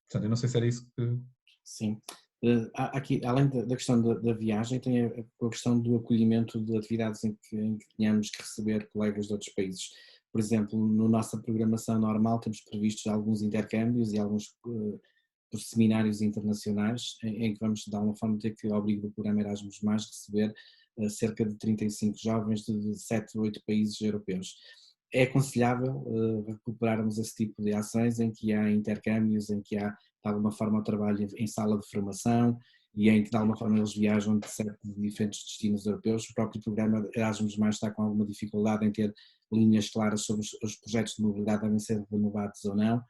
Portanto, eu não sei se era isso que... Sim. Aqui, além da questão da viagem, tem a questão do acolhimento de atividades em que tenhamos que receber colegas de outros países. Por exemplo, na nossa programação normal temos previstos alguns intercâmbios e alguns seminários internacionais em que vamos, de alguma forma, ter que, ao abrigo do programa Erasmus+, receber cerca de 35 jovens de 7 ou 8 países europeus. É aconselhável recuperarmos esse tipo de ações em que há intercâmbios, em que há, de alguma forma, o trabalho em sala de formação e em que, de alguma forma, eles viajam de diferentes destinos europeus. O próprio programa Erasmus+ está com alguma dificuldade em ter linhas claras sobre os projetos de mobilidade devem ser renovados ou não.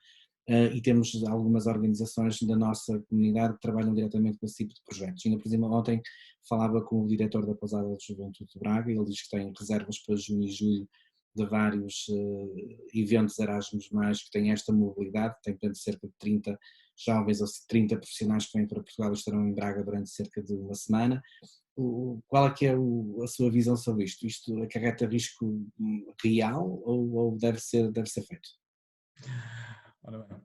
E temos algumas organizações da nossa comunidade que trabalham diretamente com esse tipo de projetos. Ainda por exemplo, ontem falava com o diretor da Pousada de Juventude de Braga, ele diz que tem reservas para junho e julho de vários eventos Erasmus+, que têm esta mobilidade, tem portanto cerca de 30 jovens ou 30 profissionais que vêm para Portugal e estarão em Braga durante cerca de uma semana. Qual é que é a sua visão sobre isto? Isto acarreta risco real ou deve ser feito? Ora bem,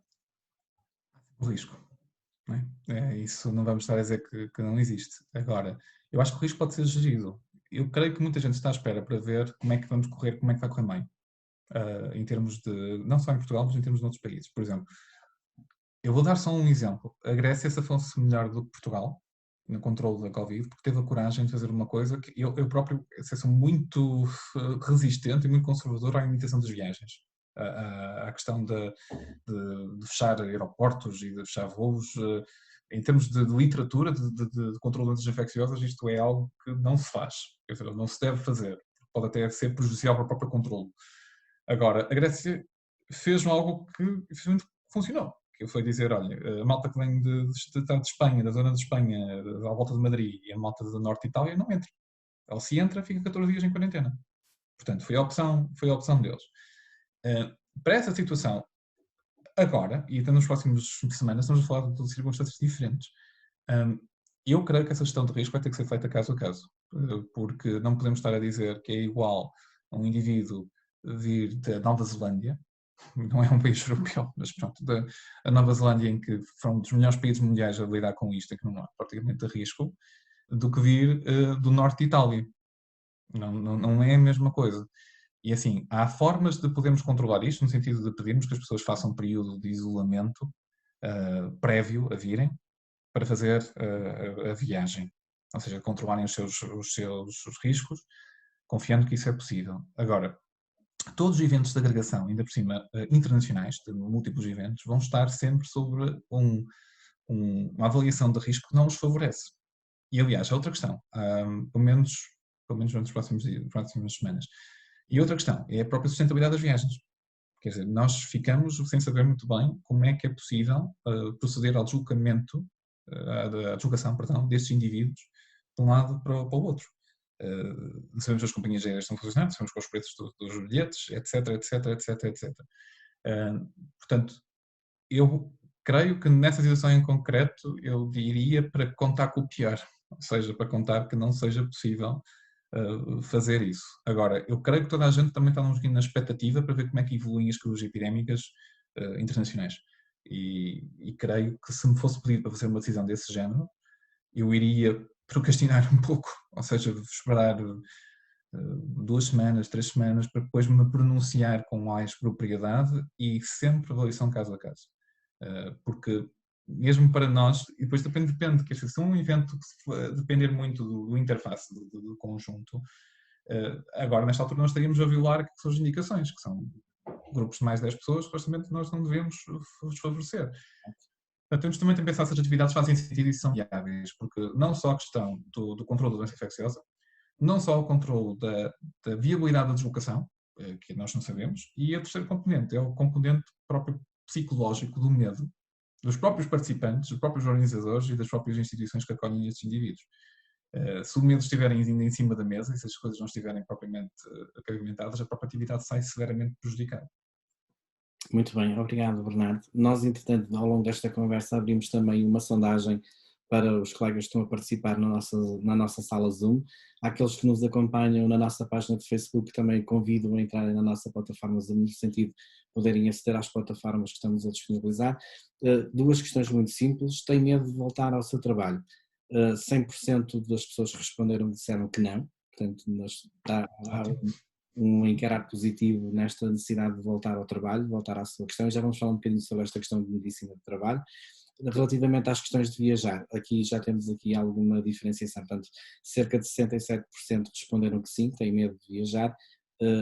o risco, não é? Isso não vamos estar a dizer que não existe. Agora, eu acho que o risco pode ser gerido. Eu creio que muita gente está à espera para ver como é que vamos correr, como é que vai correr bem. em termos de, não só em Portugal, mas em termos de outros países. Por exemplo, eu vou dar só um exemplo. A Grécia safou-se melhor do que Portugal no controle da Covid, porque teve a coragem de fazer uma coisa que eu próprio sou muito resistente e muito conservador à limitação das viagens. À questão de fechar aeroportos e de fechar voos. Em termos de literatura, de controle de doenças infecciosas, isto é algo que não se faz. Quer dizer, não se deve fazer. Pode até ser prejudicial para o próprio controle. Agora, a Grécia fez algo que efetivamente funcionou. Que foi dizer, olha, a malta que vem de Espanha, da zona de Espanha, à volta de Madrid, e a malta do norte de Itália, não entra. Ou se entra, fica 14 dias em quarentena. Portanto, foi a opção deles. Para essa situação, agora, e até nos próximos semanas, estamos a falar de circunstâncias diferentes. Eu creio que essa gestão de risco vai ter que ser feita caso a caso, porque não podemos estar a dizer que é igual a um indivíduo vir da Nova Zelândia, não é um país europeu, mas pronto, a Nova Zelândia, em que foram um dos melhores países mundiais a lidar com isto, em que não há praticamente risco, do que vir do norte de Itália. Não é a mesma coisa. E assim, há formas de podermos controlar isto, no sentido de pedirmos que as pessoas façam um período de isolamento prévio a virem, para fazer a viagem. Ou seja, controlarem os seus riscos, confiando que isso é possível. Agora, todos os eventos de agregação, ainda por cima internacionais, de múltiplos eventos, vão estar sempre sobre uma avaliação de risco que não os favorece. E, aliás, há outra questão, pelo menos durante as próximas semanas. E outra questão é a própria sustentabilidade das viagens. Quer dizer, nós ficamos sem saber muito bem como é que é possível proceder ao deslocamento, à deslocação, perdão, destes indivíduos de um lado para o outro. Sabemos que as companhias aéreas estão funcionando, sabemos com os preços dos bilhetes, etc. Portanto, eu creio que nessa situação em concreto eu diria para contar com o pior, ou seja, para contar que não seja possível fazer isso. Agora, eu creio que toda a gente também está um bocadinho na expectativa para ver como é que evoluem as curvas epidémicas internacionais. E creio que se me fosse pedido para fazer uma decisão desse género, eu iria procrastinar um pouco, ou seja, esperar 2 semanas, 3 semanas, para depois me pronunciar com mais propriedade e sempre avaliação caso a caso. Porque mesmo para nós, e depois depende, que se é um evento que depender muito do interface do conjunto, agora nesta altura nós estaríamos a violar que são as indicações, que são grupos de mais de 10 pessoas, supostamente nós não devemos os favorecer. Portanto, temos também de pensar se as atividades fazem sentido e são viáveis, porque não só a questão do controle da doença infecciosa, não só o controle da viabilidade da deslocação, que nós não sabemos, e a terceira componente é o componente próprio psicológico do medo, dos próprios participantes, dos próprios organizadores e das próprias instituições que acolhem estes indivíduos. Se o medo estiver ainda em cima da mesa e se as coisas não estiverem propriamente pavimentadas, a própria atividade sai severamente prejudicada. Muito bem, obrigado, Bernardo. Nós, entretanto, ao longo desta conversa, abrimos também uma sondagem para os colegas que estão a participar na nossa sala Zoom. Aqueles que nos acompanham na nossa página de Facebook também convido a entrarem na nossa plataforma Zoom, no sentido de poderem aceder às plataformas que estamos a disponibilizar. 2 questões muito simples. Tem medo de voltar ao seu trabalho? 100% das pessoas que responderam disseram que não. Portanto, há um encarar positivo nesta necessidade de voltar ao trabalho, voltar à sua questão, e já vamos falar um bocadinho sobre esta questão de medicina de trabalho. Relativamente às questões de viajar, aqui já temos aqui alguma diferenciação, portanto, cerca de 67% responderam que sim, têm medo de viajar,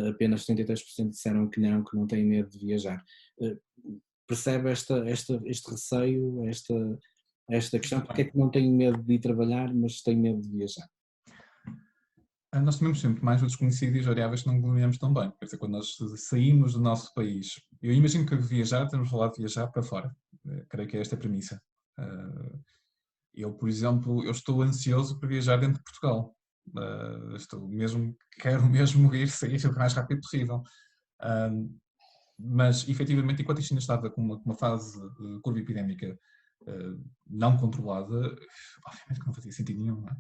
apenas 33% disseram que não têm medo de viajar. Percebe este receio, esta questão, porque é que não têm medo de ir trabalhar, mas têm medo de viajar? Nós tememos sempre mais o desconhecido e as variáveis que não dominamos tão bem. Quer dizer, quando nós saímos do nosso país, eu imagino que viajar, temos a falar de viajar para fora. Creio que é esta a premissa. Eu, por exemplo, eu estou ansioso para viajar dentro de Portugal. Quero mesmo sair o mais rápido possível. Mas, efetivamente, enquanto isto ainda estava com uma fase de curva epidémica não controlada, obviamente que não fazia sentido nenhum, não é?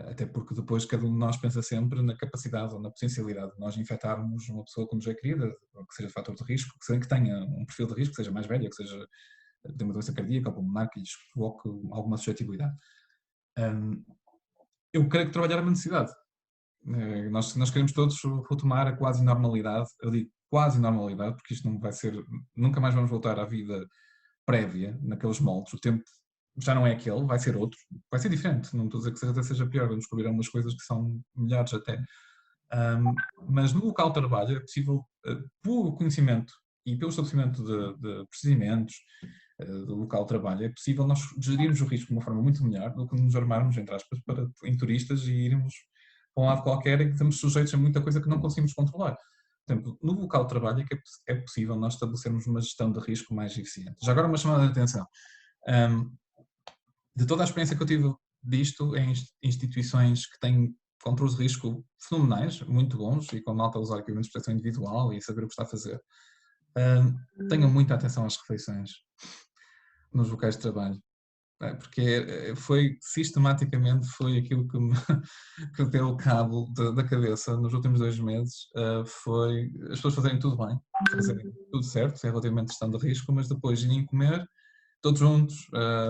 Até porque depois cada um de nós pensa sempre na capacidade ou na potencialidade de nós infectarmos uma pessoa que nos é querida, que seja fator de risco, que tenha um perfil de risco, que seja mais velha, que seja de uma doença cardíaca ou pulmonar, que lhes provoque alguma suscetibilidade. Eu creio que trabalhar é uma necessidade. Nós queremos todos retomar a quase normalidade, eu digo quase normalidade, porque isto não vai ser, nunca mais vamos voltar à vida prévia, naqueles moldes, o tempo já não é aquele, vai ser outro, vai ser diferente, não estou a dizer que seja pior, vamos descobrir algumas coisas que são melhores até. Mas no local de trabalho é possível, pelo conhecimento e pelo estabelecimento de procedimentos do local de trabalho, é possível nós gerirmos o risco de uma forma muito melhor do que nos armarmos, entre aspas, em turistas e irmos para um lado qualquer em que estamos sujeitos a muita coisa que não conseguimos controlar. Por exemplo, no local de trabalho é que é possível nós estabelecermos uma gestão de risco mais eficiente. Já agora uma chamada de atenção. De toda a experiência que eu tive disto em instituições que têm controles de risco fenomenais, muito bons, e com malta a usar equipamentos de proteção individual e saber o que está a fazer, tenham muita atenção às refeições nos locais de trabalho. Porque sistematicamente foi aquilo que me que deu cabo da cabeça nos últimos 2 meses, foi as pessoas fazerem tudo bem, fazerem tudo certo, sem relativamente gestão de risco, mas depois irem comer todos juntos,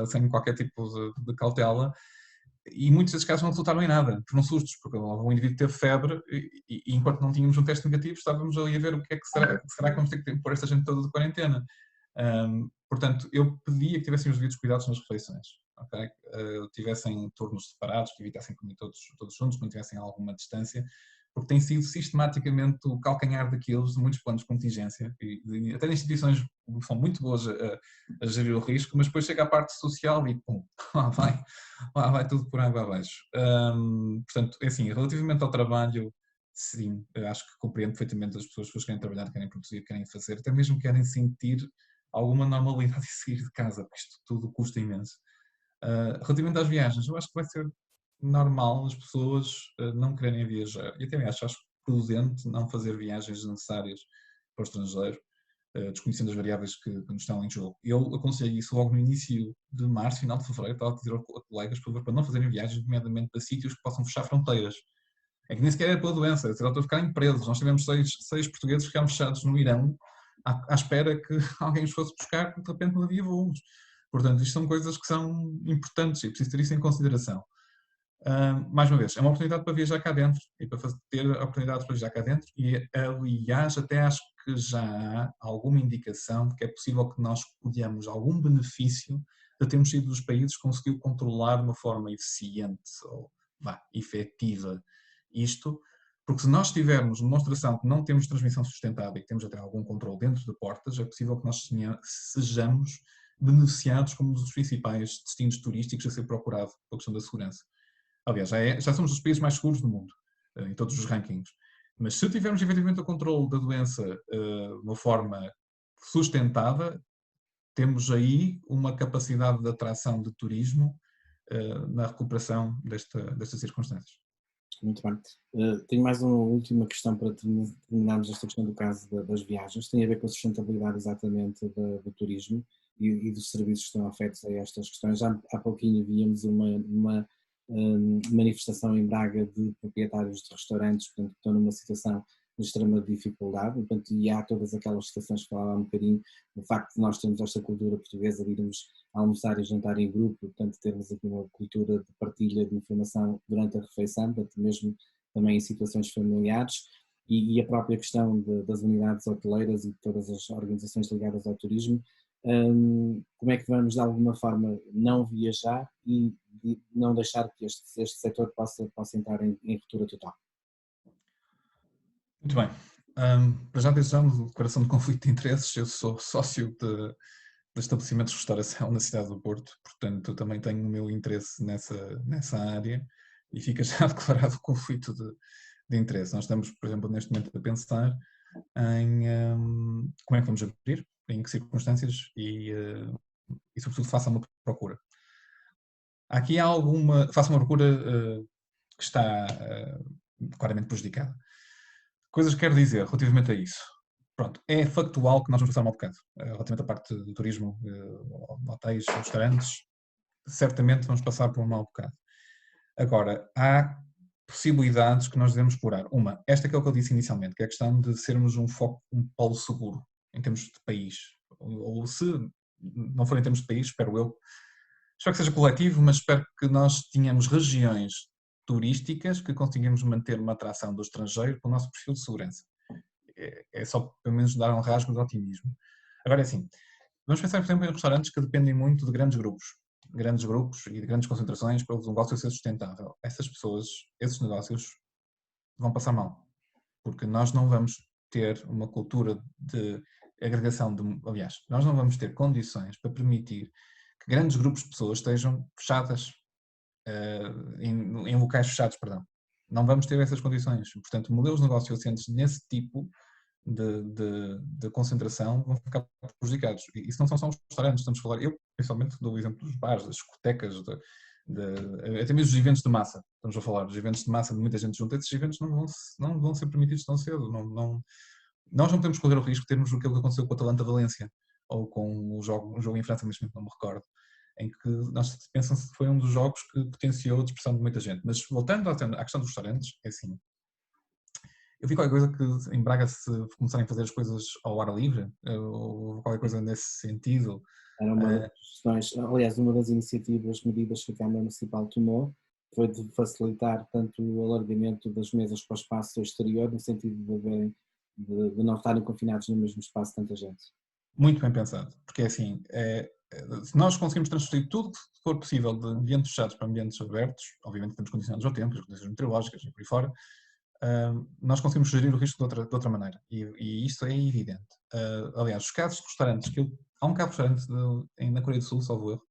sem qualquer tipo de cautela, e muitos desses casos não resultaram em nada, foram sustos, porque um indivíduo teve febre e enquanto não tínhamos um teste negativo estávamos ali a ver o que é que será que vamos ter que pôr esta gente toda de quarentena. Portanto, eu pedia que tivessem os devidos cuidados nas refeições, ok? Tivessem turnos separados, que evitassem comer todos juntos, mantivessem alguma distância, porque tem sido sistematicamente o calcanhar daqueles de muitos planos de contingência, e até de instituições que são muito boas a gerir o risco, mas depois chega à parte social e pum, lá vai tudo por água abaixo. Portanto, é assim, relativamente ao trabalho, sim, acho que compreendo perfeitamente as pessoas que querem trabalhar, querem produzir, querem fazer, até mesmo querem sentir alguma normalidade e sair de casa, porque isto tudo custa imenso. Relativamente às viagens, eu acho que vai ser normal as pessoas não quererem viajar. E até acho prudente não fazer viagens necessárias para o estrangeiro, desconhecendo as variáveis que nos estão em jogo. Eu aconselho isso logo no início de março, final de fevereiro, estava a dizer a colegas, por favor, para não fazerem viagens, nomeadamente para sítios que possam fechar fronteiras. É que nem sequer é pela doença, estou a ficarem presos. Nós tivemos seis portugueses que ficaram fechados no Irão à espera que alguém os fosse buscar, porque de repente não havia voos. Portanto, isto são coisas que são importantes e preciso ter isso em consideração. Mais uma vez, é uma oportunidade para viajar cá dentro e para ter a oportunidade para viajar cá dentro e, aliás, até acho que já há alguma indicação de que é possível que nós colhamos algum benefício de termos sido dos países que conseguiu controlar de uma forma eficiente ou efetiva isto, porque se nós tivermos demonstração que não temos transmissão sustentada e que temos até algum controle dentro de portas, é possível que nós sejamos beneficiados como um dos principais destinos turísticos a ser procurado pela questão da segurança. Aliás, já somos os países mais seguros do mundo, em todos os rankings. Mas se tivermos efetivamente o controle da doença de uma forma sustentada, temos aí uma capacidade de atração de turismo na recuperação destas circunstâncias. Muito bem. Tenho mais uma última questão para terminarmos esta questão do caso das viagens. Tem a ver com a sustentabilidade exatamente do turismo e dos serviços que estão afetos a estas questões. Já há pouquinho víamos uma manifestação em Braga de proprietários de restaurantes, portanto, que estão numa situação de extrema dificuldade, portanto, e há todas aquelas situações que falava há um bocadinho, o facto de nós termos esta cultura portuguesa de irmos almoçar e jantar em grupo, portanto, termos aqui uma cultura de partilha de informação durante a refeição, portanto, mesmo também em situações familiares, e a própria questão das unidades hoteleiras e de todas as organizações ligadas ao turismo. Como é que vamos de alguma forma não viajar e não deixar que este setor possa entrar em ruptura total? Muito bem. Para já desde já, uma declaração de conflito de interesses, eu sou sócio de estabelecimentos de restauração na cidade do Porto, portanto também tenho o meu interesse nessa área e fica já declarado o conflito de interesse. Nós estamos, por exemplo, neste momento a pensar em como é que vamos abrir, em que circunstâncias e sobretudo faça uma procura. Aqui há faça uma procura que está claramente prejudicada. Coisas que quero dizer relativamente a isso. Pronto, é factual que nós vamos passar um mau bocado. Relativamente à parte do turismo, hotéis, restaurantes, certamente vamos passar por um mau bocado. Agora, há possibilidades que nós devemos explorar. Esta que é o que eu disse inicialmente, que é a questão de sermos um polo seguro, em termos de país. Ou se não for em termos de país, espero que seja coletivo, mas espero que nós tenhamos regiões turísticas que conseguimos manter uma atração do estrangeiro com o nosso perfil de segurança. é só pelo menos dar um rasgo de otimismo. Agora é assim, vamos pensar, por exemplo, em restaurantes que dependem muito de grandes grupos e de grandes concentrações para o negócio ser sustentável. Essas pessoas, esses negócios vão passar mal, porque nós não vamos ter uma cultura de agregação aliás, nós não vamos ter condições para permitir que grandes grupos de pessoas estejam fechadas, em locais fechados, perdão. Não vamos ter essas condições. Portanto, modelos de negócio assentes nesse tipo de concentração vão ficar prejudicados. E isso não são só os restaurantes, estamos a falar, eu principalmente dou o exemplo dos bares, das discotecas, até mesmo dos eventos de massa. Estamos a falar dos eventos de massa de muita gente junta, esses eventos não vão ser permitidos tão cedo. Nós não podemos correr o risco de termos aquilo que aconteceu com o Atalanta Valência, ou com um jogo em França, neste momento não me recordo, em que nós pensamos que foi um dos jogos que potenciou a dispersão de muita gente. Mas voltando à questão dos restaurantes, é assim, eu vi qualquer coisa que em Braga se começarem a fazer as coisas ao ar livre, ou qualquer coisa nesse sentido. Era uma das questões, aliás, uma das iniciativas, medidas que a Câmara Municipal tomou foi de facilitar tanto o alargamento das mesas para o espaço exterior, no sentido de não estarem confinados no mesmo espaço tanta gente. Muito bem pensado, porque é assim, se nós conseguimos transferir tudo que for possível de ambientes fechados para ambientes abertos, obviamente estamos condicionados ao tempo, as condições meteorológicas e por aí fora, nós conseguimos gerir o risco de outra maneira, e isto é evidente. Aliás, os casos de restaurantes, há um caso de restaurante na Coreia do Sul, salvo erro,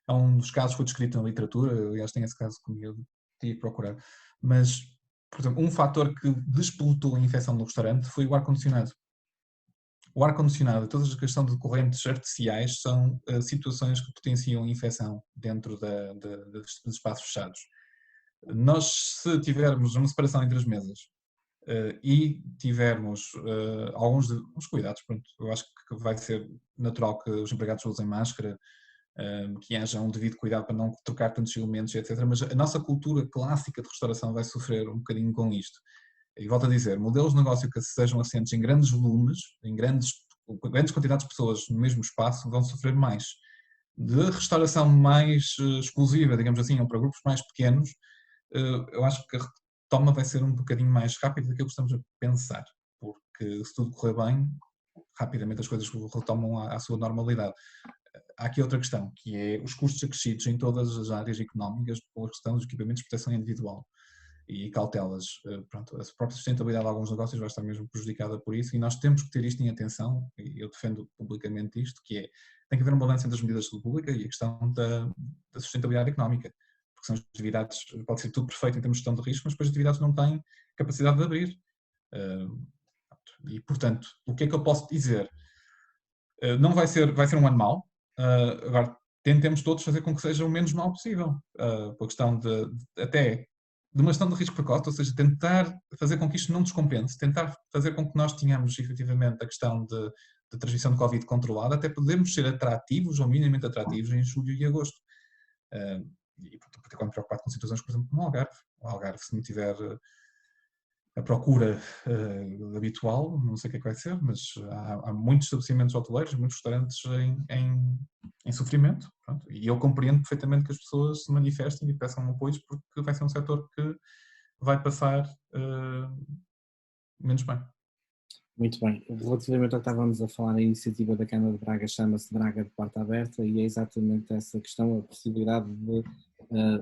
é um dos casos que foi descrito na literatura, aliás tem esse caso comigo, eu tinha que procurar, mas, por exemplo, um fator que despoletou a infecção do restaurante foi o ar-condicionado. O ar-condicionado e toda a questão de correntes artificiais são situações que potenciam a infecção dentro dos espaços fechados. Nós, se tivermos uma separação entre as mesas e tivermos alguns cuidados, pronto, eu acho que vai ser natural que os empregados usem máscara, que haja um devido cuidado para não trocar tantos elementos, etc. Mas a nossa cultura clássica de restauração vai sofrer um bocadinho com isto. E volto a dizer, modelos de negócio que sejam assentes em grandes volumes, em grandes quantidades de pessoas no mesmo espaço, vão sofrer mais. De restauração mais exclusiva, digamos assim, ou para grupos mais pequenos, eu acho que a retoma vai ser um bocadinho mais rápida daquilo que estamos a pensar, porque se tudo correr bem, rapidamente as coisas retomam à sua normalidade. Há aqui outra questão, que é os custos acrescidos em todas as áreas económicas pela questão dos equipamentos de proteção individual e cautelas. Pronto, a própria sustentabilidade de alguns negócios vai estar mesmo prejudicada por isso, e nós temos que ter isto em atenção, e eu defendo publicamente isto, que é, tem que haver um balanço entre as medidas de saúde pública e a questão da sustentabilidade económica, porque são as atividades, pode ser tudo perfeito em termos de gestão de risco, mas depois as atividades não têm capacidade de abrir. E, portanto, o que é que eu posso dizer? Não vai ser um ano mau, agora tentemos todos fazer com que seja o menos mau possível, por questão até de uma gestão de risco precoce, ou seja, tentar fazer com que isto não descompense, tentar fazer com que nós tenhamos efetivamente a questão de transmissão de Covid controlada, até podermos ser atrativos ou minimamente atrativos em julho e agosto. E particularmente preocupado com situações, por exemplo, como o Algarve. O Algarve, se não tiver a procura habitual, não sei o que é que vai ser, mas há muitos estabelecimentos hoteleiros, muitos restaurantes em sofrimento. Pronto, e eu compreendo perfeitamente que as pessoas se manifestem e peçam apoios, porque vai ser um setor que vai passar menos bem. Muito bem. Relativamente ao que estávamos a falar, a iniciativa da Câmara de Braga chama-se Braga de Porta Aberta, e é exatamente essa questão, a possibilidade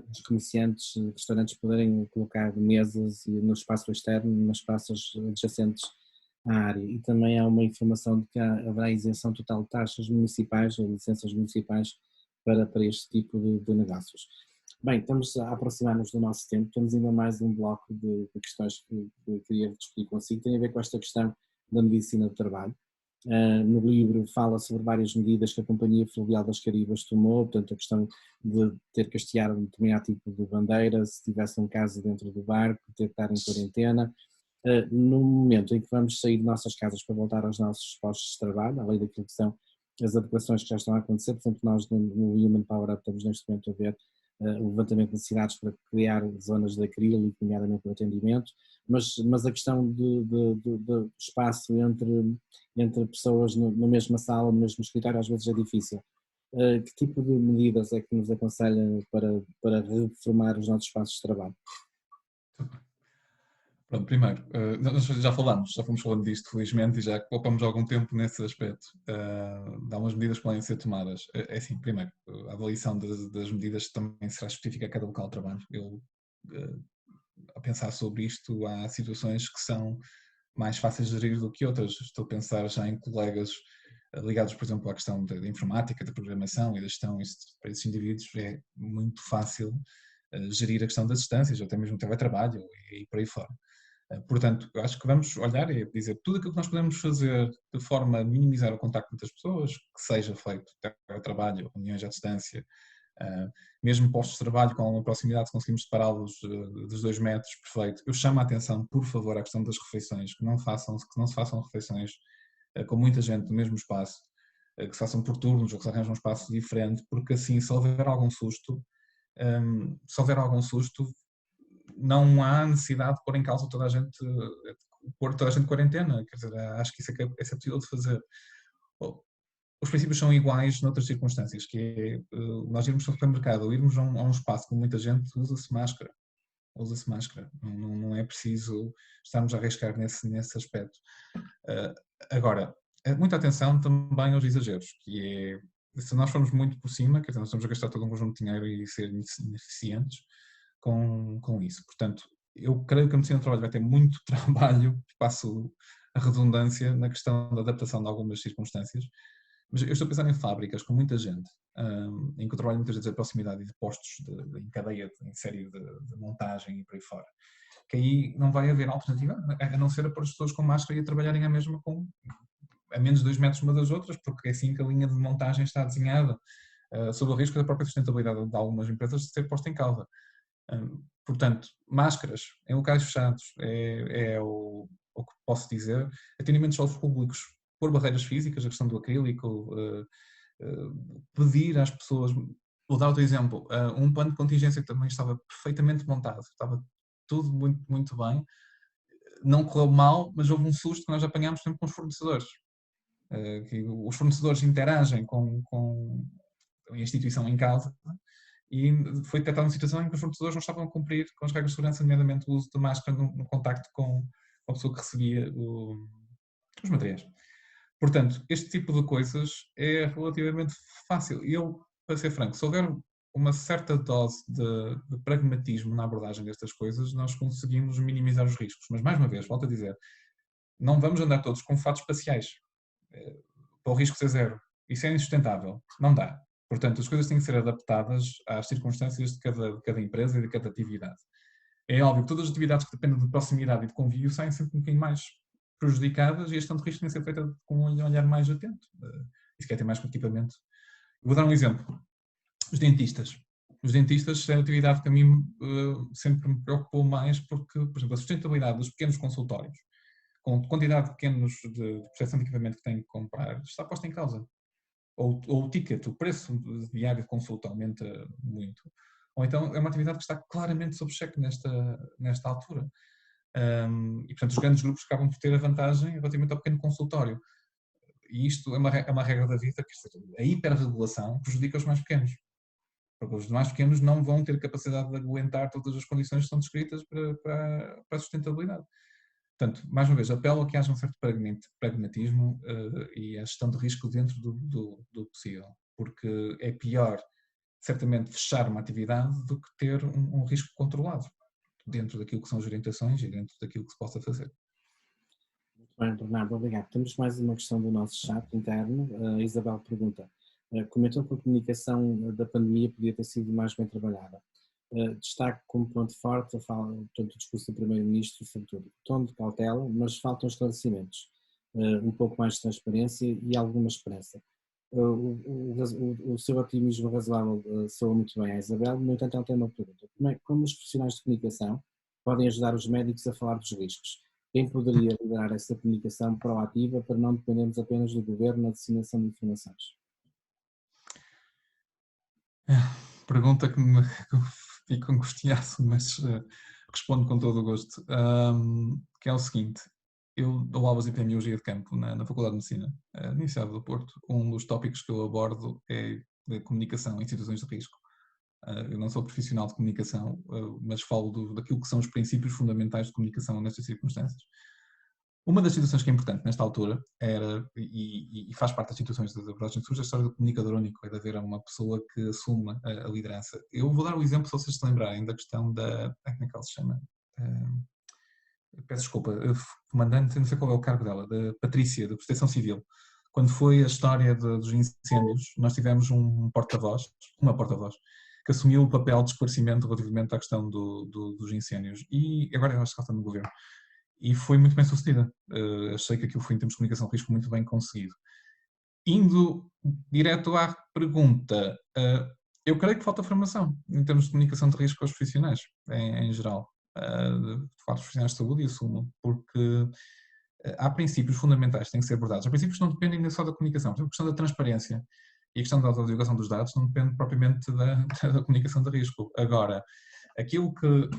dos comerciantes, restaurantes poderem colocar mesas no espaço externo, nos espaços adjacentes à área. E também há uma informação de que haverá isenção total de taxas municipais ou licenças municipais para este tipo de negócios. Bem, estamos a aproximar-nos do nosso tempo, temos ainda mais um bloco de questões que queria discutir consigo, tem a ver com esta questão da medicina do trabalho. No livro fala sobre várias medidas que a Companhia Fluvial das Caribas tomou, portanto a questão de ter que hastear um determinado tipo de bandeira, se tivesse um caso dentro do barco, ter que estar em quarentena. No momento em que vamos sair de nossas casas para voltar aos nossos postos de trabalho, além daquilo que são as adequações que já estão a acontecer, por exemplo, nós no Human Power Up estamos neste momento a ver o levantamento de cidades para criar zonas de acrílico, nomeadamente para atendimento, mas a questão de espaço entre pessoas na mesma sala, no mesmo escritório, às vezes é difícil. Que tipo de medidas é que nos aconselha para reformar os nossos espaços de trabalho? Pronto, primeiro, nós já fomos falando disto, felizmente, e já poupamos algum tempo nesse aspecto. Dá umas medidas que podem ser tomadas. É assim, primeiro, a avaliação das medidas também será específica a cada local de trabalho. A pensar sobre isto, há situações que são mais fáceis de gerir do que outras. Estou a pensar já em colegas ligados, por exemplo, à questão da informática, da programação e da gestão. Para esses indivíduos é muito fácil gerir a questão das distâncias, ou até mesmo o teletrabalho e por aí fora. Portanto, eu acho que vamos olhar e dizer tudo aquilo que nós podemos fazer de forma a minimizar o contacto entre as pessoas, que seja feito teletrabalho, reuniões à distância, mesmo postos de trabalho com alguma proximidade, se conseguimos separá-los dos 2 metros, perfeito. Eu chamo a atenção, por favor, à questão das refeições, que não se façam refeições com muita gente no mesmo espaço, que se façam por turnos ou que se arranjam um espaço diferente, porque assim, se houver algum susto, não há necessidade de pôr em causa toda a gente, pôr toda a gente de quarentena. Quer dizer, acho que isso é possível de fazer. Os princípios são iguais noutras circunstâncias, que é nós irmos ao supermercado ou irmos a um espaço com muita gente, usa-se máscara. Usa-se máscara. Não é preciso estarmos a arriscar nesse aspecto. Agora, muita atenção também aos exageros, que é, se nós formos muito por cima, quer dizer, nós estamos a gastar todo um conjunto de dinheiro e ser ineficientes com isso. Portanto, eu creio que a medicina do trabalho vai ter muito trabalho, passo a redundância, na questão da adaptação de algumas circunstâncias, mas eu estou a pensar em fábricas com muita gente, em que eu trabalho muitas vezes a proximidade de postos em cadeia, em série de montagem e por aí fora, que aí não vai haver alternativa a não ser a pôr as pessoas com máscara e a trabalharem a mesma a menos de 2 metros uma das outras, porque é assim que a linha de montagem está desenhada, sob o risco da própria sustentabilidade de algumas empresas de ser posta em causa. Portanto, máscaras em locais fechados é o que posso dizer. Atendimentos aos públicos, pôr barreiras físicas, a questão do acrílico, pedir às pessoas. Vou dar outro exemplo. Um plano de contingência que também estava perfeitamente montado, estava tudo muito, muito bem. Não correu mal, mas houve um susto que nós apanhámos sempre com os fornecedores. Que os fornecedores interagem com a instituição em causa e foi detectada uma situação em que os fornecedores não estavam a cumprir com as regras de segurança, nomeadamente o uso de máscara no contacto com a pessoa que recebia os materiais. Portanto, este tipo de coisas é relativamente fácil. E eu, para ser franco, se houver uma certa dose de pragmatismo na abordagem destas coisas, nós conseguimos minimizar os riscos. Mas, mais uma vez, volto a dizer, não vamos andar todos com fatos espaciais para o risco ser zero. Isso é insustentável. Não dá. Portanto, as coisas têm que ser adaptadas às circunstâncias de cada empresa e de cada atividade. É óbvio que todas as atividades que dependem de proximidade e de convívio saem sempre um bocadinho mais prejudicadas e a gestão de risco tem que ser feita com um olhar mais atento. Isso quer ter mais equipamento. Eu vou dar um exemplo. Os dentistas. Os dentistas é a atividade que a mim sempre me preocupou mais porque, por exemplo, a sustentabilidade dos pequenos consultórios, com quantidade de pequenos de percepção de equipamento que têm que comprar, está posta em causa. Ou o ticket, o preço diário de consulta aumenta muito. Ou então é uma atividade que está claramente sob cheque nesta altura. E, portanto, os grandes grupos acabam por ter a vantagem relativamente ao pequeno consultório. E isto é uma regra da vida, que a hiperregulação prejudica os mais pequenos. Porque os mais pequenos não vão ter capacidade de aguentar todas as condições que são descritas para a sustentabilidade. Portanto, mais uma vez, apelo a que haja um certo pragmatismo e a gestão de risco dentro do possível. Porque é pior, certamente, fechar uma atividade do que ter um risco controlado dentro daquilo que são as orientações e dentro daquilo que se possa fazer. Muito bem, Bernardo, obrigado. Temos mais uma questão do nosso chat interno. A Isabel pergunta, comentou que a comunicação da pandemia podia ter sido mais bem trabalhada. Destaque como ponto forte portanto, o discurso do Primeiro-Ministro, sobretudo, tom de cautela, mas faltam esclarecimentos, um pouco mais de transparência e alguma esperança. O seu otimismo razoável soa muito bem à Isabel, no entanto ela tem uma pergunta. Como os profissionais de comunicação podem ajudar os médicos a falar dos riscos? Quem poderia liderar essa comunicação proativa para não dependermos apenas do governo na disseminação de informações? Pergunta que me fico angustiado, mas respondo com todo o gosto. Que é o seguinte: eu dou aulas de epidemiologia de campo na Faculdade de Medicina, na Universidade do Porto. Um dos tópicos que eu abordo é a comunicação em situações de risco. Eu não sou profissional de comunicação, mas falo daquilo que são os princípios fundamentais de comunicação nestas circunstâncias. Uma das situações que é importante nesta altura era, e faz parte das situações da abordagem surge a história do comunicador único, é de haver uma pessoa que assume a liderança. Eu vou dar um exemplo, se vocês se lembrarem, da questão da... Como é que ela se chama? Peço desculpa, comandante, não sei qual é o cargo dela, da Patrícia, da Proteção Civil. Quando foi a história dos incêndios, nós tivemos uma porta-voz, que assumiu o papel de esclarecimento relativamente à questão dos incêndios. E agora eu acho que ela está no governo. E foi muito bem sucedida. Achei que aquilo foi, em termos de comunicação de risco, muito bem conseguido. Indo direto à pergunta, eu creio que falta formação em termos de comunicação de risco aos profissionais, em geral. De fato, os profissionais de saúde, e assumo, porque há princípios fundamentais que têm que ser abordados. Há princípios que não dependem nem só da comunicação. Por exemplo, a questão da transparência e a questão da divulgação dos dados não depende propriamente da comunicação de risco. Agora, aquilo que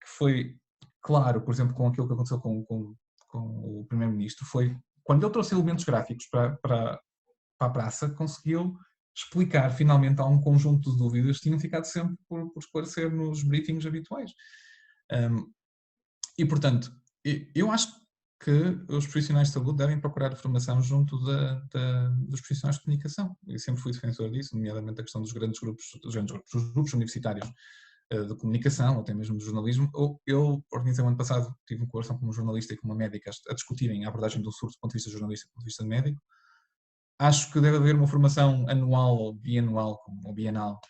foi claro, por exemplo, com aquilo que aconteceu com o Primeiro-Ministro, foi quando ele trouxe elementos gráficos para a praça, conseguiu explicar finalmente a um conjunto de dúvidas que tinham ficado sempre por esclarecer nos briefings habituais. E, portanto, eu acho que os profissionais de saúde devem procurar formação junto dos profissionais de comunicação. Eu sempre fui defensor disso, nomeadamente a questão dos grandes grupos, dos grupos universitários de comunicação, ou até mesmo de jornalismo. Eu organizei o ano passado, tive uma conversa com um jornalista e com uma médica a discutirem a abordagem do surto do ponto de vista jornalista e do ponto de vista médico. Acho que deve haver uma formação anual ou bianual, ou bienal,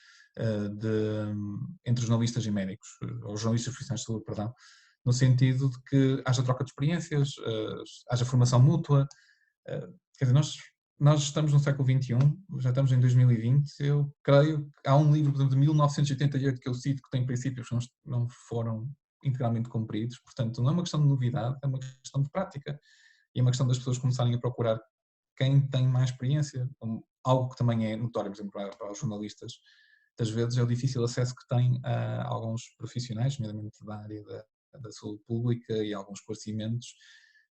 entre jornalistas e médicos, ou jornalistas profissionais de saúde, perdão, no sentido de que haja troca de experiências, haja formação mútua. Quer dizer, nós estamos no século XXI, já estamos em 2020, eu creio que há um livro, por exemplo, de 1988 que eu cito que tem princípios que não foram integralmente cumpridos, portanto não é uma questão de novidade, é uma questão de prática e é uma questão das pessoas começarem a procurar quem tem mais experiência, algo que também é notório, por exemplo, para os jornalistas, das vezes é o difícil acesso que têm a alguns profissionais, nomeadamente da área da saúde pública e alguns esclarecimentos.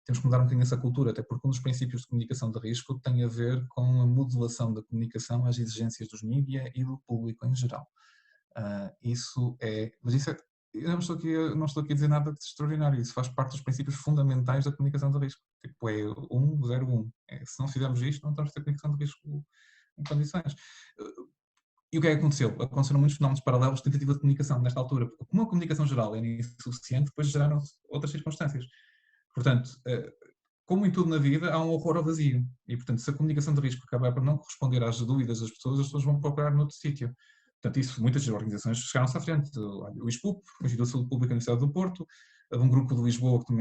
Temos que mudar um bocadinho essa cultura, até porque um dos princípios de comunicação de risco tem a ver com a modulação da comunicação às exigências dos mídias e do público em geral. Mas isso é, eu não estou aqui a dizer nada de extraordinário, isso faz parte dos princípios fundamentais da comunicação de risco. Tipo, é 101. Se não fizermos isto, não estamos a ter comunicação de risco em condições. E o que é que aconteceu? Aconteceram muitos fenómenos paralelos de tentativa de comunicação nesta altura, porque como a comunicação geral é insuficiente, depois geraram-se outras circunstâncias. Portanto, como em tudo na vida, há um horror ao vazio. E, portanto, se a comunicação de risco acabar por não corresponder às dúvidas das pessoas, as pessoas vão procurar noutro sítio. Portanto, isso, muitas organizações chegaram-se à frente. O ISPUP, o Instituto de Saúde Pública da Universidade do Porto, um grupo de Lisboa que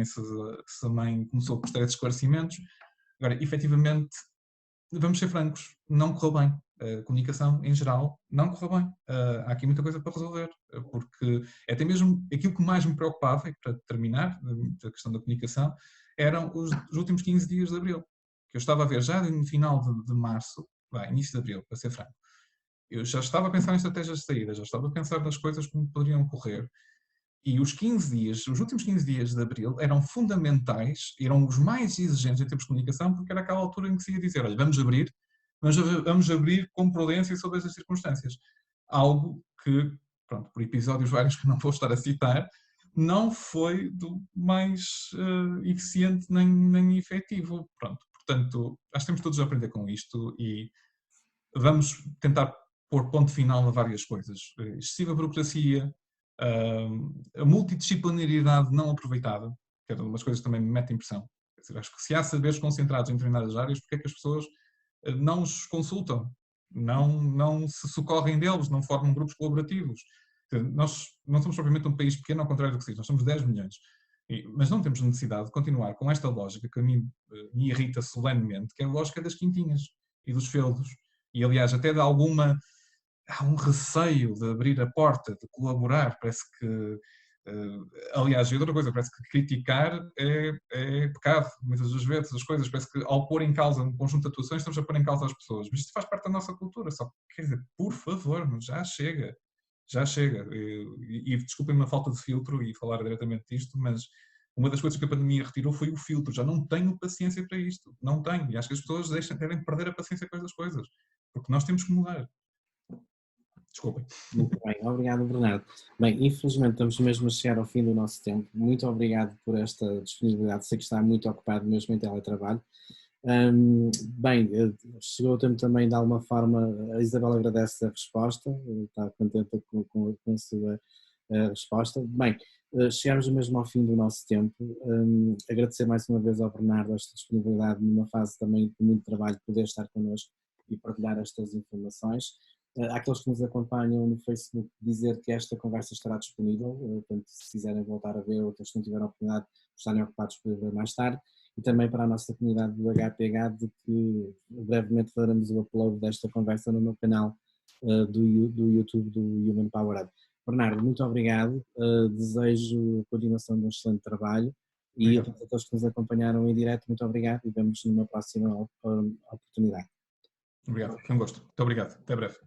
também começou a prestar esses esclarecimentos. Agora, efetivamente, vamos ser francos, não correu bem. A comunicação, em geral, não correu bem. Há aqui muita coisa para resolver, porque até mesmo aquilo que mais me preocupava, e para terminar, da questão da comunicação, eram os últimos 15 dias de abril, que eu estava a ver já no final de março, início de abril, para ser franco. Eu já estava a pensar em estratégias de saída, já estava a pensar nas coisas que poderiam ocorrer. E os últimos 15 dias de abril eram fundamentais, eram os mais exigentes em termos de comunicação, porque era aquela altura em que se ia dizer, olha, vamos abrir com prudência sob estas circunstâncias. Algo que, pronto, por episódios vários que não vou estar a citar, não foi do mais eficiente nem efetivo. Pronto, portanto, acho que temos todos a aprender com isto e vamos tentar pôr ponto final a várias coisas. Excessiva burocracia, a multidisciplinaridade não aproveitada, que é uma das coisas que também me mete impressão. Quer dizer, acho que se há saberes concentrados em determinadas áreas, porque é que as pessoas não os consultam, não se socorrem deles, não formam grupos colaborativos? Quer dizer, nós não somos propriamente um país pequeno, ao contrário do que se diz, nós somos 10 milhões. Mas não temos necessidade de continuar com esta lógica que a mim me irrita solenemente, que é a lógica das quintinhas e dos feudos. E, aliás, até de há um receio de abrir a porta, de colaborar, parece que, aliás, e outra coisa, parece que criticar é pecado, muitas das vezes as coisas, parece que ao pôr em causa um conjunto de atuações estamos a pôr em causa as pessoas, mas isto faz parte da nossa cultura, só que, quer dizer, por favor, já chega, e desculpem-me a falta de filtro e falar diretamente disto, mas uma das coisas que a pandemia retirou foi o filtro, já não tenho paciência para isto, não tenho, e acho que as pessoas devem perder a paciência com estas coisas, porque nós temos que mudar. Desculpem. Muito bem, obrigado, Bernardo. Bem, infelizmente estamos mesmo a chegar ao fim do nosso tempo. Muito obrigado por esta disponibilidade. Sei que está muito ocupado mesmo em teletrabalho. Bem, chegou o tempo também de alguma forma, a Isabel agradece a resposta, está contente com a sua resposta. Bem, chegamos mesmo ao fim do nosso tempo. Agradecer mais uma vez ao Bernardo esta disponibilidade numa fase também de muito trabalho, poder estar connosco e partilhar estas informações. Àqueles que nos acompanham no Facebook, dizer que esta conversa estará disponível, portanto, se quiserem voltar a ver, outros que não tiveram a oportunidade de estarem ocupados por ver mais tarde, e também para a nossa comunidade do HPH, de que brevemente faremos o upload desta conversa no meu canal do YouTube do Human Power Up. Bernardo, muito obrigado, desejo a continuação de um excelente trabalho e a todos aqueles que nos acompanharam em direto, muito obrigado e vemos numa próxima oportunidade. Obrigado, foi um gosto. Muito obrigado. Até breve.